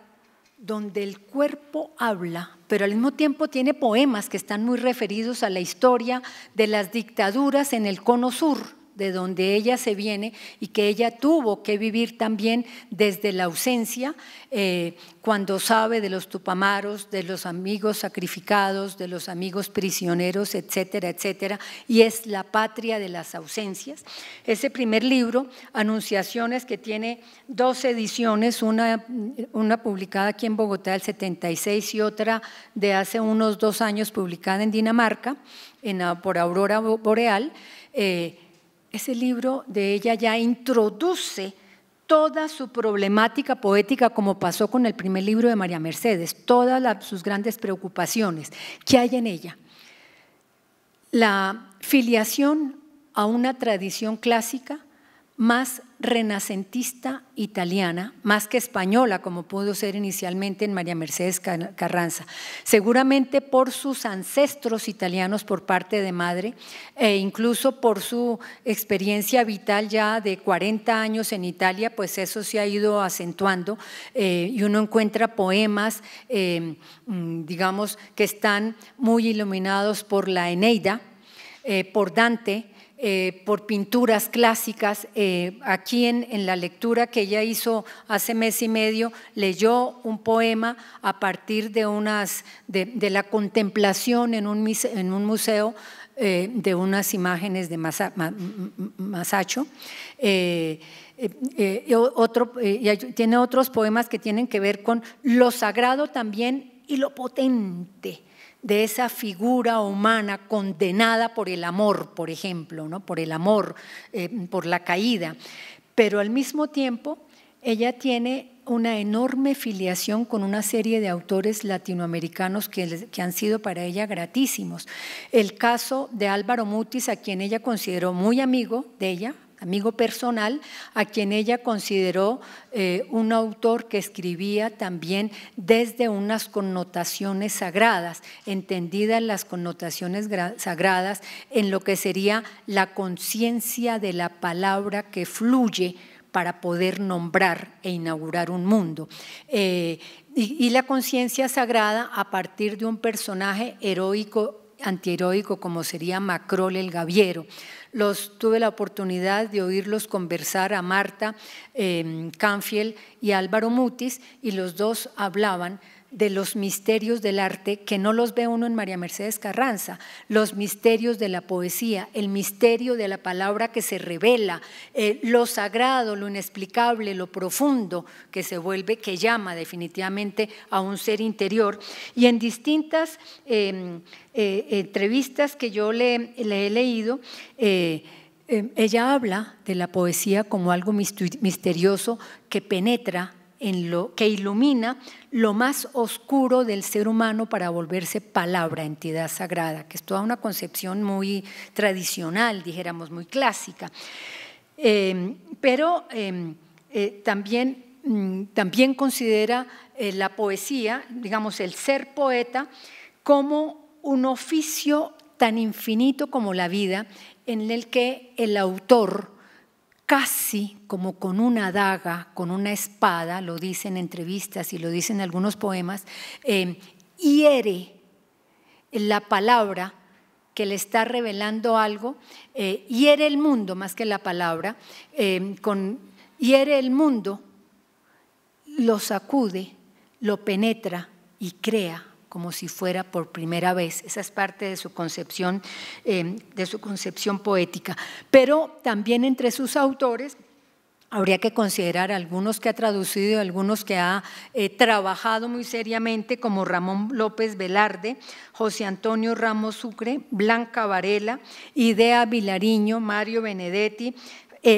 donde el cuerpo habla, pero al mismo tiempo tiene poemas que están muy referidos a la historia de las dictaduras en el Cono Sur, de donde ella se viene y que ella tuvo que vivir también desde la ausencia, cuando sabe de los tupamaros, de los amigos sacrificados, de los amigos prisioneros, etcétera, etcétera, y es la patria de las ausencias. Ese primer libro, Anunciaciones, que tiene 2 ediciones, una publicada aquí en Bogotá del 76 y otra de hace unos 2 años publicada en Dinamarca, por Aurora Boreal. Ese libro de ella ya introduce toda su problemática poética, como pasó con el primer libro de María Mercedes, todas sus grandes preocupaciones. ¿Qué hay en ella? La filiación a una tradición clásica más renacentista italiana, más que española, como pudo ser inicialmente en María Mercedes Carranza, seguramente por sus ancestros italianos por parte de madre, e incluso por su experiencia vital ya de 40 años en Italia, pues eso se ha ido acentuando, y uno encuentra poemas, digamos, que están muy iluminados por la Eneida, por Dante, por pinturas clásicas. Aquí en la lectura que ella hizo hace mes y medio, leyó un poema a partir de la contemplación en un museo de unas imágenes de Masaccio. Tiene otros poemas que tienen que ver con lo sagrado también y lo potente de esa figura humana condenada por el amor, por ejemplo, ¿no? Por el amor, por la caída, pero al mismo tiempo ella tiene una enorme filiación con una serie de autores latinoamericanos que han sido para ella gratísimos. El caso de Álvaro Mutis, a quien ella consideró muy amigo de ella, amigo personal, a quien ella consideró un autor que escribía también desde unas connotaciones sagradas, entendidas las connotaciones sagradas en lo que sería la conciencia de la palabra que fluye para poder nombrar e inaugurar un mundo. Y la conciencia sagrada a partir de un personaje heroico, antiheroico, como sería Macrol el Gaviero. Tuve la oportunidad de oírlos conversar a Marta Canfield y Álvaro Mutis, y los dos hablaban de los misterios del arte que no los ve uno en María Mercedes Carranza, los misterios de la poesía, el misterio de la palabra que se revela, lo sagrado, lo inexplicable, lo profundo que se vuelve, que llama definitivamente a un ser interior. Y en distintas entrevistas que yo le he leído, ella habla de la poesía como algo misterioso que penetra que ilumina lo más oscuro del ser humano para volverse palabra, entidad sagrada, que es toda una concepción muy tradicional, dijéramos, muy clásica. Pero también considera la poesía, digamos, el ser poeta, como un oficio tan infinito como la vida, en el que el autor, casi como con una daga, con una espada, lo dice en entrevistas y lo dice en algunos poemas, hiere la palabra que le está revelando algo, hiere el mundo más que la palabra, hiere el mundo, lo sacude, lo penetra y crea como si fuera por primera vez. Esa es parte de su concepción poética. Pero también entre sus autores habría que considerar algunos que ha traducido y algunos que ha trabajado muy seriamente, como Ramón López Velarde, José Antonio Ramos Sucre, Blanca Varela, Idea Vilariño, Mario Benedetti,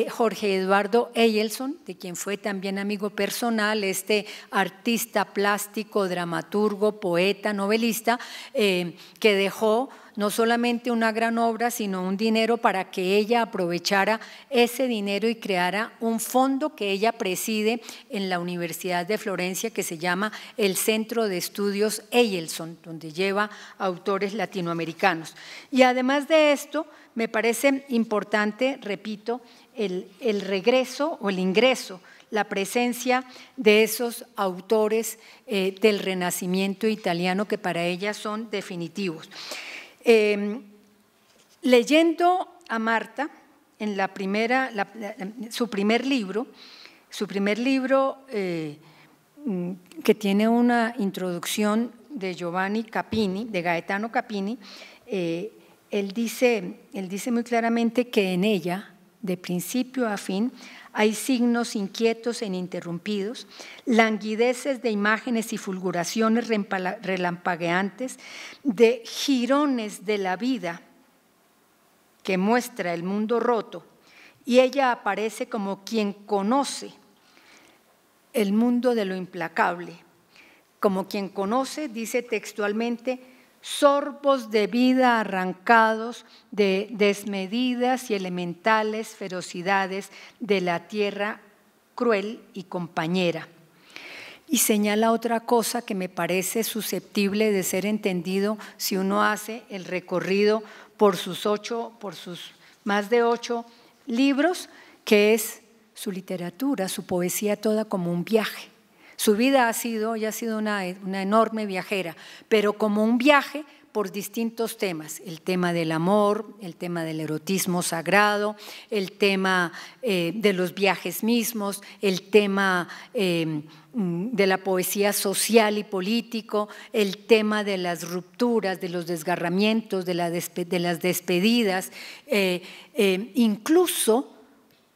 Jorge Eduardo Eyelson, de quien fue también amigo personal, este artista plástico, dramaturgo, poeta, novelista, que dejó no solamente una gran obra, sino un dinero para que ella aprovechara ese dinero y creara un fondo que ella preside en la Universidad de Florencia, que se llama el Centro de Estudios Eyelson, donde lleva autores latinoamericanos. Y además de esto, me parece importante, repito, el regreso o el ingreso, la presencia de esos autores del Renacimiento italiano que para ella son definitivos. Leyendo a Marta en su primer libro, que tiene una introducción de Giovanni Capini, de Gaetano Capini, él dice muy claramente que en ella, de principio a fin, hay signos inquietos e ininterrumpidos, languideces de imágenes y fulguraciones relampagueantes, de jirones de la vida que muestra el mundo roto, y ella aparece como quien conoce el mundo de lo implacable, como quien conoce, dice textualmente, sorbos de vida arrancados de desmedidas y elementales ferocidades de la tierra cruel y compañera. Y señala otra cosa que me parece susceptible de ser entendido si uno hace el recorrido por sus más de 8 libros, que es su literatura, su poesía toda como un viaje. Su vida ha sido una enorme viajera, pero como un viaje por distintos temas, el tema del amor, el tema del erotismo sagrado, el tema de los viajes mismos, el tema de la poesía social y político, el tema de las rupturas, de los desgarramientos, de las despedidas, incluso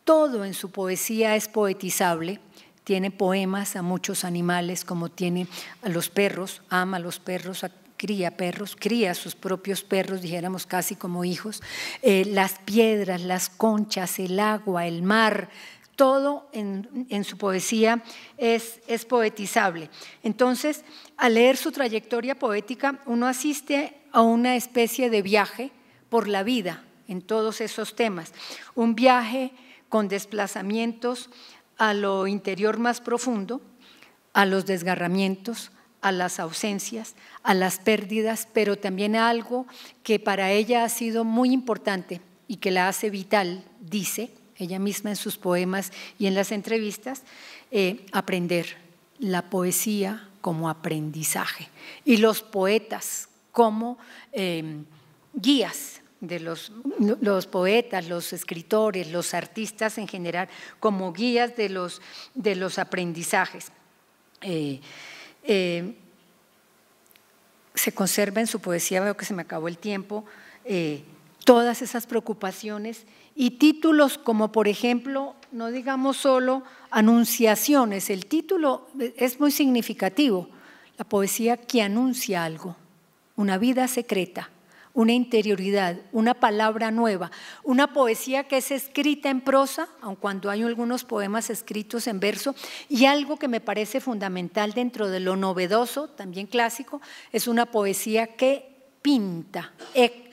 todo en su poesía es poetizable. Tiene poemas a muchos animales, como tiene a los perros, ama a los perros, cría sus propios perros, dijéramos casi como hijos, las piedras, las conchas, el agua, el mar, todo en su poesía es poetizable. Entonces, al leer su trayectoria poética, uno asiste a una especie de viaje por la vida en todos esos temas, un viaje con desplazamientos a lo interior más profundo, a los desgarramientos, a las ausencias, a las pérdidas, pero también a algo que para ella ha sido muy importante y que la hace vital, dice ella misma en sus poemas y en las entrevistas, aprender, la poesía como aprendizaje y los poetas como guías de los poetas, los escritores, los artistas en general, como guías de los aprendizajes. Se conserva en su poesía, veo que se me acabó el tiempo, todas esas preocupaciones y títulos como, por ejemplo, no digamos solo anunciaciones, el título es muy significativo, la poesía que anuncia algo, una vida secreta, una interioridad, una palabra nueva, una poesía que es escrita en prosa, aun cuando hay algunos poemas escritos en verso, y algo que me parece fundamental dentro de lo novedoso, también clásico, es una poesía que pinta,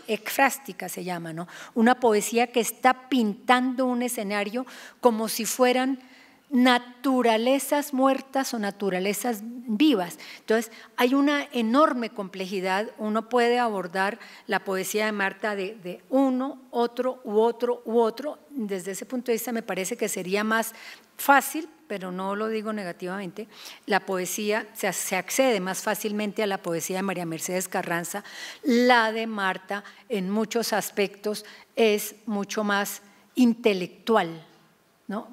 ekfrástica se llama, ¿no? Una poesía que está pintando un escenario como si fueran naturalezas muertas o naturalezas vivas. Entonces, hay una enorme complejidad. Uno puede abordar la poesía de Marta de uno, otro u otro u otro. Desde ese punto de vista me parece que sería más fácil, pero no lo digo negativamente, la poesía, se accede más fácilmente a la poesía de María Mercedes Carranza. La de Marta en muchos aspectos es mucho más intelectual, ¿no?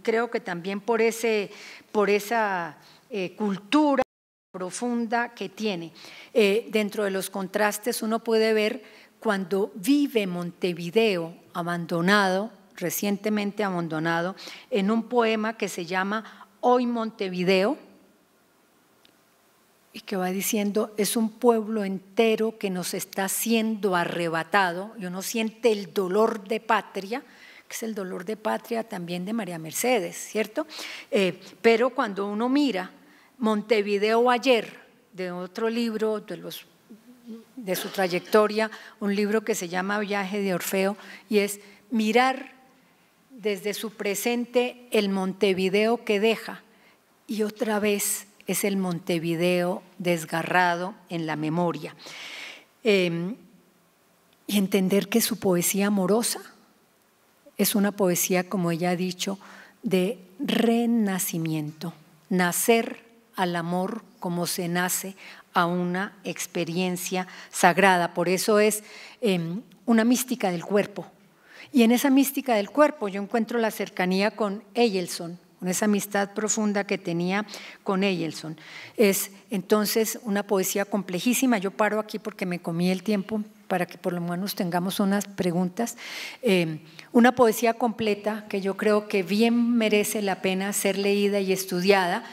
Creo que también por esa cultura profunda que tiene. Dentro de los contrastes uno puede ver cuando vive Montevideo abandonado, recientemente abandonado, en un poema que se llama Hoy Montevideo, y que va diciendo, es un pueblo entero que nos está siendo arrebatado, y uno siente el dolor de patria, que es el dolor de patria también de María Mercedes, ¿cierto? Pero cuando uno mira Montevideo ayer, de otro libro de su trayectoria, un libro que se llama Viaje de Orfeo, y es mirar desde su presente el Montevideo que deja, y otra vez es el Montevideo desgarrado en la memoria. Y entender que su poesía amorosa es una poesía, como ella ha dicho, de renacimiento, nacer al amor como se nace a una experiencia sagrada. Por eso es una mística del cuerpo. Y en esa mística del cuerpo yo encuentro la cercanía con Eyelson, con esa amistad profunda que tenía con Eyelson. Es entonces una poesía complejísima. Yo paro aquí porque me comí el tiempo para que por lo menos tengamos unas preguntas. Una poesía completa que yo creo que bien merece la pena ser leída y estudiada,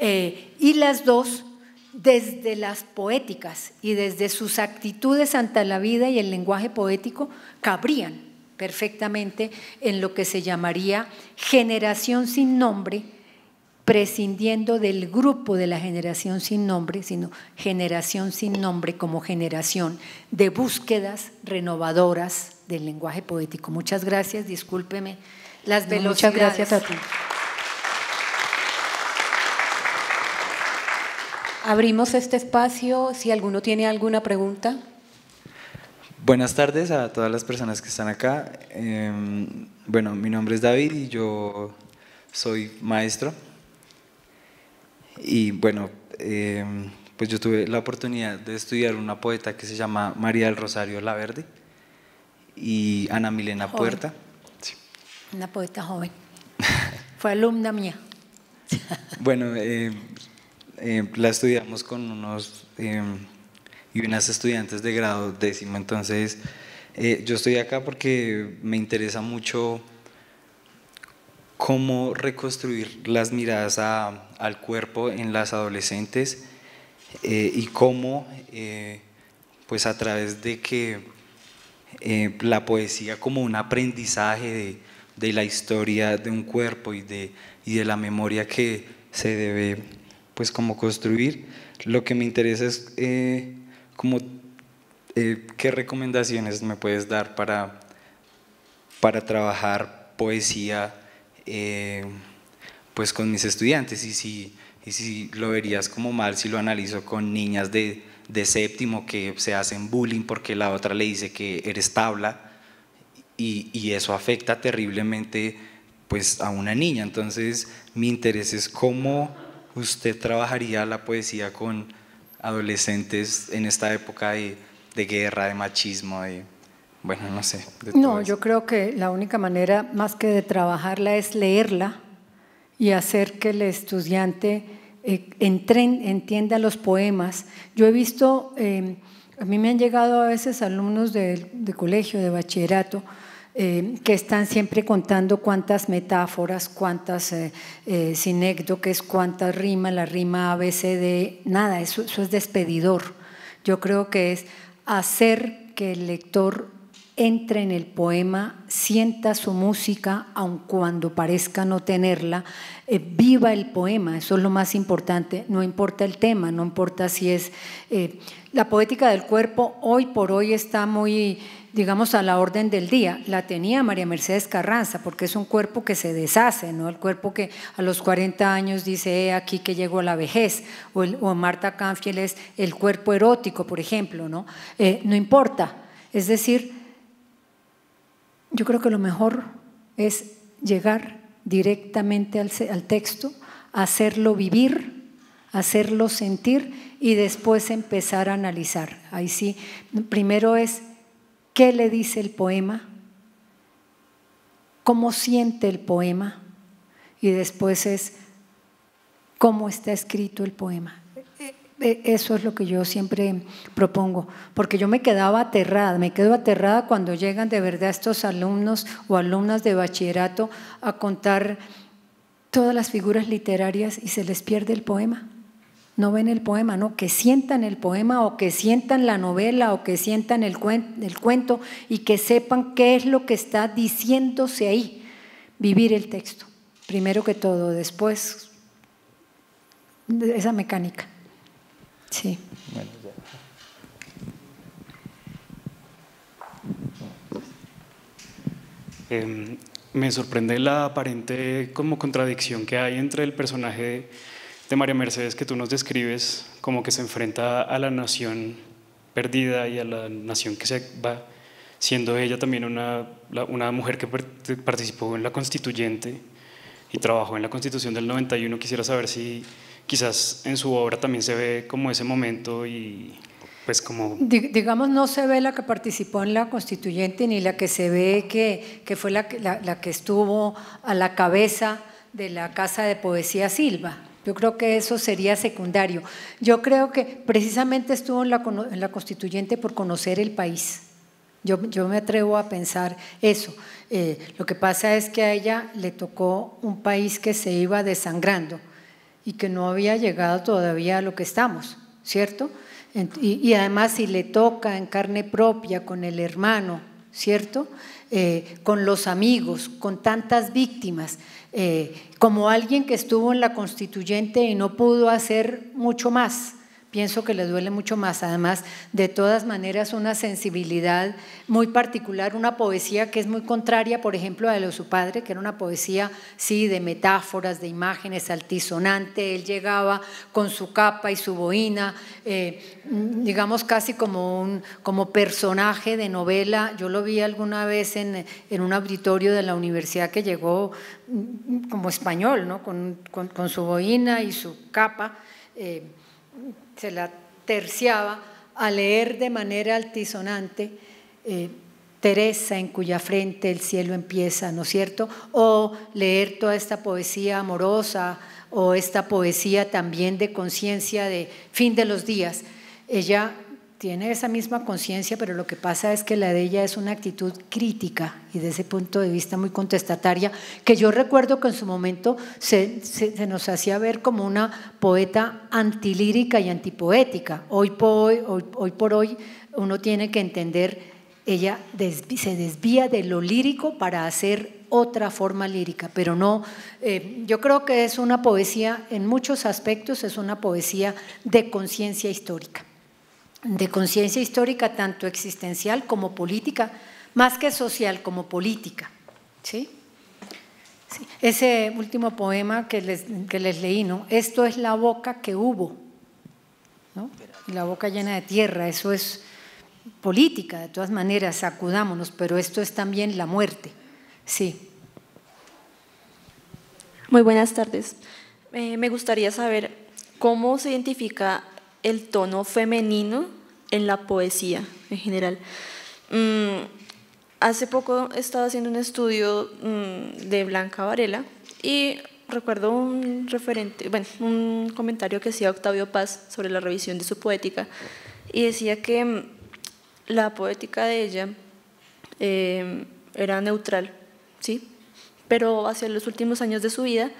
y las dos desde las poéticas y desde sus actitudes ante la vida y el lenguaje poético cabrían perfectamente en lo que se llamaría generación sin nombre, prescindiendo del grupo de la generación sin nombre, sino generación sin nombre como generación de búsquedas renovadoras del lenguaje poético. Muchas gracias, discúlpeme las velocidades. Muchas gracias a ti. Abrimos este espacio, si alguno tiene alguna pregunta. Buenas tardes a todas las personas que están acá. Bueno, mi nombre es David y yo soy maestro. Y bueno, pues yo tuve la oportunidad de estudiar una poeta que se llama María del Rosario Laverde y Ana Milena Joven. Puerta. Sí. Una poeta joven. Fue alumna mía. Bueno, la estudiamos con unos y unas estudiantes de grado 10º. Entonces, yo estoy acá porque me interesa mucho cómo reconstruir las miradas al cuerpo en las adolescentes y cómo, pues a través de que la poesía como un aprendizaje de la historia de un cuerpo y de la memoria que se debe pues como construir, lo que me interesa es como qué recomendaciones me puedes dar para trabajar poesía pues con mis estudiantes, y si lo verías como mal si lo analizo con niñas de 7º que se hacen bullying porque la otra le dice que eres tabla, y eso afecta terriblemente pues a una niña. Entonces mi interés es cómo usted trabajaría la poesía con adolescentes en esta época de guerra, de machismo, bueno, no sé. No, yo creo que la única manera más que de trabajarla es leerla y hacer que el estudiante entienda los poemas. Yo he visto, a mí me han llegado a veces alumnos de colegio, de bachillerato, que están siempre contando cuántas metáforas, cuántas sinécdoques, cuántas rimas, la rima ABCD, nada, eso es despedidor. Yo creo que es hacer que el lector entre en el poema, sienta su música, aun cuando parezca no tenerla, viva el poema, eso es lo más importante, no importa el tema, no importa si es… la poética del cuerpo hoy por hoy está muy, digamos, a la orden del día. La tenía María Mercedes Carranza, porque es un cuerpo que se deshace, ¿no? El cuerpo que a los 40 años dice, aquí que llegó la vejez, o Marta Canfield es el cuerpo erótico, por ejemplo, ¿no? No importa, es decir, yo creo que lo mejor es llegar directamente al texto, hacerlo vivir, hacerlo sentir y después empezar a analizar. Ahí sí, primero es qué le dice el poema, cómo siente el poema y después es cómo está escrito el poema. Eso es lo que yo siempre propongo, porque yo me quedo aterrada cuando llegan de verdad estos alumnos o alumnas de bachillerato a contar todas las figuras literarias y se les pierde el poema. No ven el poema, no, que sientan el poema o que sientan la novela o que sientan el cuento y que sepan qué es lo que está diciéndose ahí. Vivir el texto, primero que todo, después esa mecánica. Sí. Bueno, me sorprende la aparente como contradicción que hay entre el personaje de María Mercedes que tú nos describes, como que se enfrenta a la nación perdida y a la nación que se va, siendo ella también una mujer que participó en la Constituyente y trabajó en la Constitución del 91. Quisiera saber si quizás en su obra también se ve como ese momento y pues como… Digamos, no se ve la que participó en la Constituyente ni la que se ve que fue la que estuvo a la cabeza de la Casa de Poesía Silva. Yo creo que eso sería secundario. Yo creo que precisamente estuvo en la Constituyente por conocer el país. Yo me atrevo a pensar eso. Lo que pasa es que a ella le tocó un país que se iba desangrando y que no había llegado todavía a lo que estamos, ¿cierto? Y además si le toca en carne propia con el hermano, ¿cierto? Con los amigos, con tantas víctimas, como alguien que estuvo en la Constituyente y no pudo hacer mucho más, pienso que le duele mucho más. Además, de todas maneras, una sensibilidad muy particular, una poesía que es muy contraria, por ejemplo, a la de su padre, que era una poesía, sí, de metáforas, de imágenes, altisonante. Él llegaba con su capa y su boina, digamos casi como personaje de novela. Yo lo vi alguna vez en un auditorio de la universidad que llegó como español, ¿no? Con su boina y su capa. Se la terciaba a leer de manera altisonante Teresa en cuya frente el cielo empieza, ¿no es cierto? O leer toda esta poesía amorosa o esta poesía también de conciencia de fin de los días. Ella tiene esa misma conciencia, pero lo que pasa es que la de ella es una actitud crítica y desde ese punto de vista muy contestataria, que yo recuerdo que en su momento se nos hacía ver como una poeta antilírica y antipoética. Hoy por hoy uno tiene que entender, ella se desvía de lo lírico para hacer otra forma lírica, pero no, yo creo que es una poesía, en muchos aspectos es una poesía de conciencia histórica. De conciencia histórica tanto existencial como política, más que social, como política. ¿Sí? Sí. Ese último poema que les leí, ¿no? Esto es la boca que hubo, ¿no? Y la boca llena de tierra, eso es política, de todas maneras, sacudámonos, pero esto es también la muerte. Sí. Muy buenas tardes. Me gustaría saber cómo se identifica el tono femenino en la poesía en general. Hace poco estaba haciendo un estudio de Blanca Varela y recuerdo un comentario que hacía Octavio Paz sobre la revisión de su poética y decía que la poética de ella era neutral, ¿sí? Pero hacia los últimos años de su vida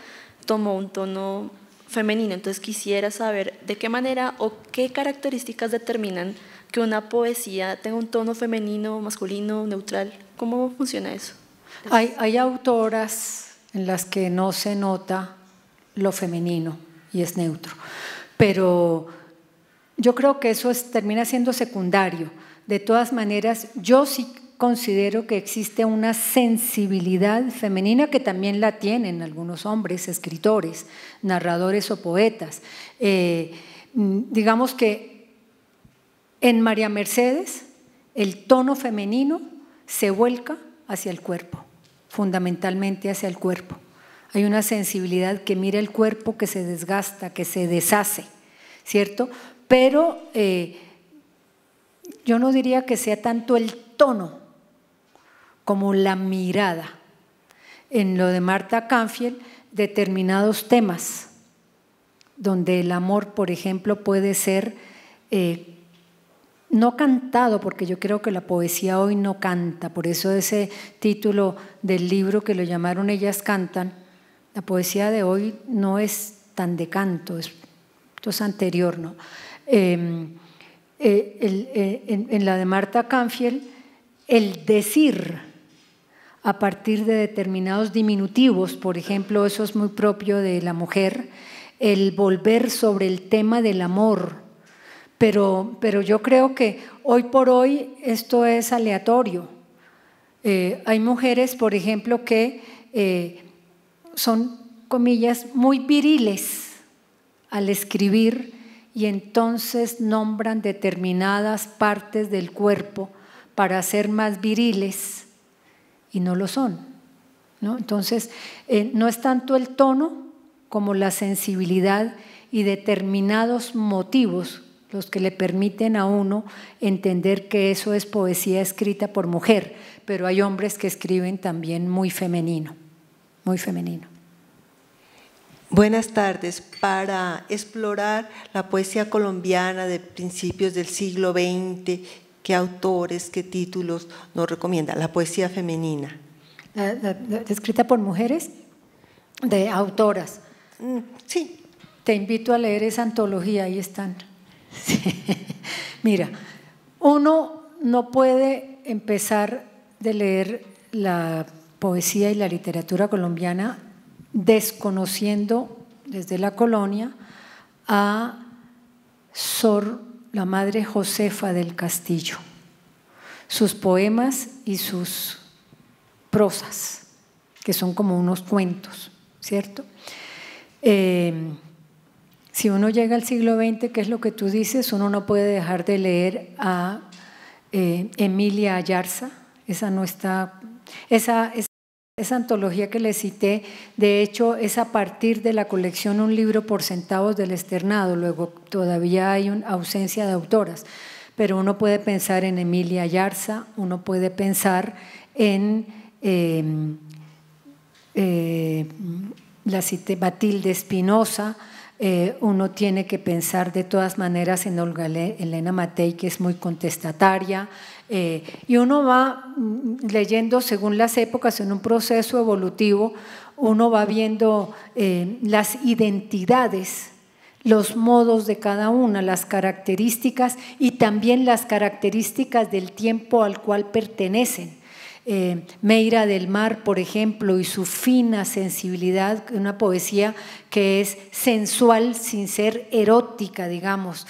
tomó un tono femenino. Entonces quisiera saber de qué manera o qué características determinan que una poesía tenga un tono femenino, masculino, neutral. ¿Cómo funciona eso? Hay autoras en las que no se nota lo femenino y es neutro, pero yo creo que eso termina siendo secundario. De todas maneras, yo sí considero que existe una sensibilidad femenina que también la tienen algunos hombres, escritores, narradores o poetas. Digamos que en María Mercedes el tono femenino se vuelca hacia el cuerpo, fundamentalmente hacia el cuerpo. Hay una sensibilidad que mira el cuerpo, que se desgasta, que se deshace, ¿cierto? Pero yo no diría que sea tanto el tono como la mirada. En lo de Marta Canfield, determinados temas, donde el amor, por ejemplo, puede ser no cantado, porque yo creo que la poesía hoy no canta, por eso ese título del libro que lo llamaron Ellas Cantan, la poesía de hoy no es tan de canto, esto es anterior, ¿no? En la de Marta Canfield, el decir a partir de determinados diminutivos, por ejemplo, eso es muy propio de la mujer, el volver sobre el tema del amor, pero yo creo que hoy por hoy esto es aleatorio. Hay mujeres, por ejemplo, que son, comillas, muy viriles al escribir y entonces nombran determinadas partes del cuerpo para ser más viriles y no lo son, ¿no? Entonces, no es tanto el tono como la sensibilidad y determinados motivos los que le permiten a uno entender que eso es poesía escrita por mujer, pero hay hombres que escriben también muy femenino, muy femenino. Buenas tardes. Para explorar la poesía colombiana de principios del siglo XX, ¿qué autores, qué títulos nos recomienda? La poesía femenina. ¿Escrita por mujeres? De autoras. Sí. Te invito a leer esa antología, ahí están. Sí. Mira, uno no puede empezar de leer la poesía y la literatura colombiana desconociendo desde la colonia a Sor la Madre Josefa del Castillo, sus poemas y sus prosas, que son como unos cuentos, ¿cierto? Si uno llega al siglo XX, ¿qué es lo que tú dices? Uno no puede dejar de leer a Emilia Ayarza, esa no está, esa antología que le cité, de hecho es a partir de la colección Un libro por centavos del Externado, luego todavía hay una ausencia de autoras, pero uno puede pensar en Emilia Ayarza, uno puede pensar en la cité Matilde Espinosa, uno tiene que pensar de todas maneras en Olga Elena Matei, que es muy contestataria, y uno va leyendo según las épocas en un proceso evolutivo, uno va viendo las identidades, los modos de cada una, las características y también las características del tiempo al cual pertenecen. Meira del Mar, por ejemplo, y su fina sensibilidad, una poesía que es sensual sin ser erótica, digamos.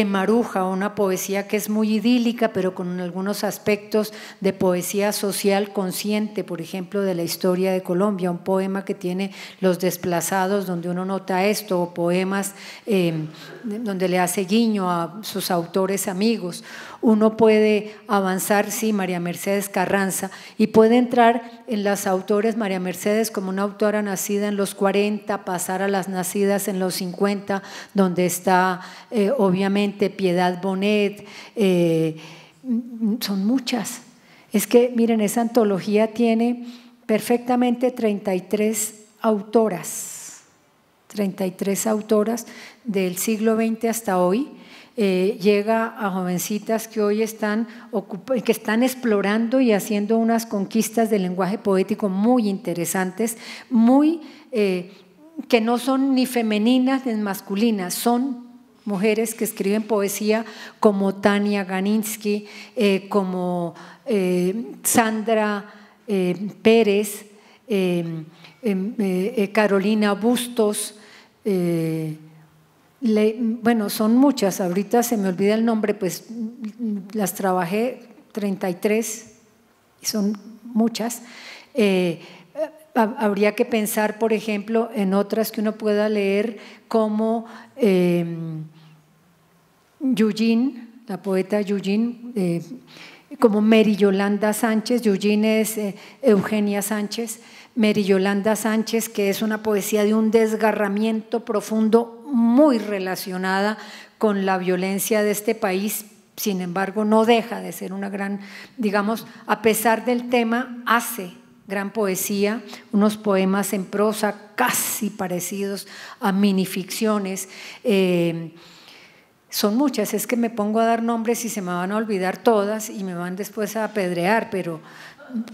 Maruja, una poesía que es muy idílica, pero con algunos aspectos de poesía social consciente, por ejemplo, de la historia de Colombia, un poema que tiene Los Desplazados, donde uno nota esto, o poemas donde le hace guiño a sus autores amigos. Uno puede avanzar, sí, María Mercedes Carranza, y puede entrar en las autores, María Mercedes como una autora nacida en los 40, pasar a las nacidas en los 50, donde está obviamente Piedad Bonet, son muchas. Es que miren, esa antología tiene perfectamente 33 autoras del siglo XX hasta hoy. Llega a jovencitas que hoy están explorando y haciendo unas conquistas del lenguaje poético muy interesantes, muy que no son ni femeninas ni masculinas, son mujeres que escriben poesía como Tania Ganinsky, como Sandra Pérez, Carolina Bustos, bueno, son muchas, ahorita se me olvida el nombre, pues las trabajé 33, son muchas. Habría que pensar, por ejemplo, en otras que uno pueda leer como Eugene, la poeta Eugene, como Mary Yolanda Sánchez. Eugene es Eugenia Sánchez. Mary Yolanda Sánchez, que es una poesía de un desgarramiento profundo muy relacionada con la violencia de este país. Sin embargo, no deja de ser una gran, digamos, a pesar del tema, hace gran poesía, unos poemas en prosa casi parecidos a minificciones. Son muchas, es que me pongo a dar nombres y se me van a olvidar todas y me van después a apedrear, pero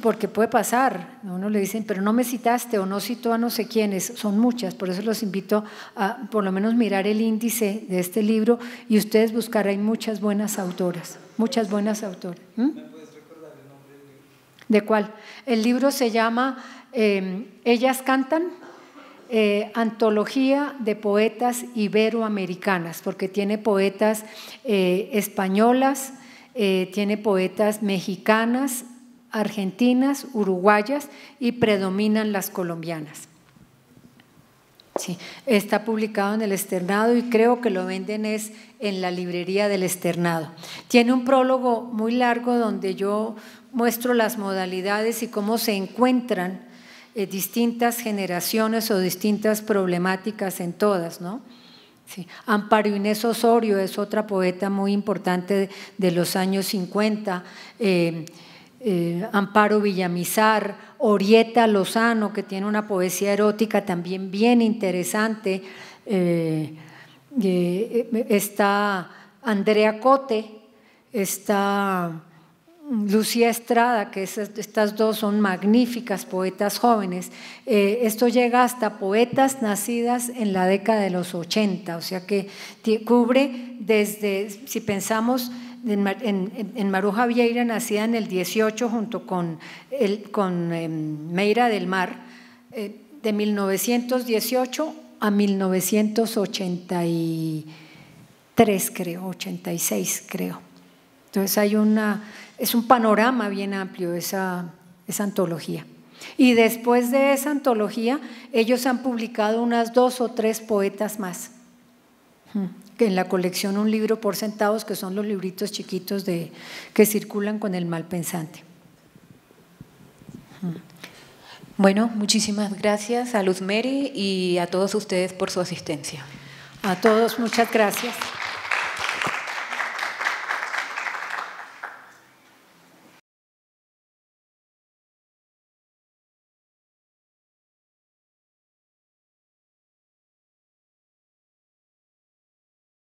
porque puede pasar, a uno le dicen, pero no me citaste o no citó a no sé quiénes, son muchas, por eso los invito a por lo menos mirar el índice de este libro y ustedes buscar, hay muchas buenas autoras, muchas buenas autoras. ¿Me puedes recordar el nombre del libro? ¿De cuál? El libro se llama Ellas Cantan, Antología de Poetas Iberoamericanas, porque tiene poetas españolas, tiene poetas mexicanas, argentinas, uruguayas y predominan las colombianas. Sí, está publicado en el Externado y creo que lo venden es en la librería del Externado. Tiene un prólogo muy largo donde yo muestro las modalidades y cómo se encuentran distintas generaciones o distintas problemáticas en todas, ¿no? Sí. Amparo Inés Osorio es otra poeta muy importante de los años 50, Amparo Villamizar, Orieta Lozano, que tiene una poesía erótica también bien interesante, está Andrea Cote, está Lucía Estrada, que estas dos son magníficas poetas jóvenes. Esto llega hasta poetas nacidas en la década de los 80, o sea que cubre desde, si pensamos en Maruja Vieira, nacida en el 18 junto con Meira del Mar, de 1918 a 1983 creo, 86 creo. Entonces es un panorama bien amplio esa antología. Y después de esa antología, ellos han publicado unas 2 o 3 poetas más, que en la colección Un libro por centavos, que son los libritos chiquitos que circulan con el Malpensante. Bueno, muchísimas gracias a Luz Mary y a todos ustedes por su asistencia. A todos, muchas gracias.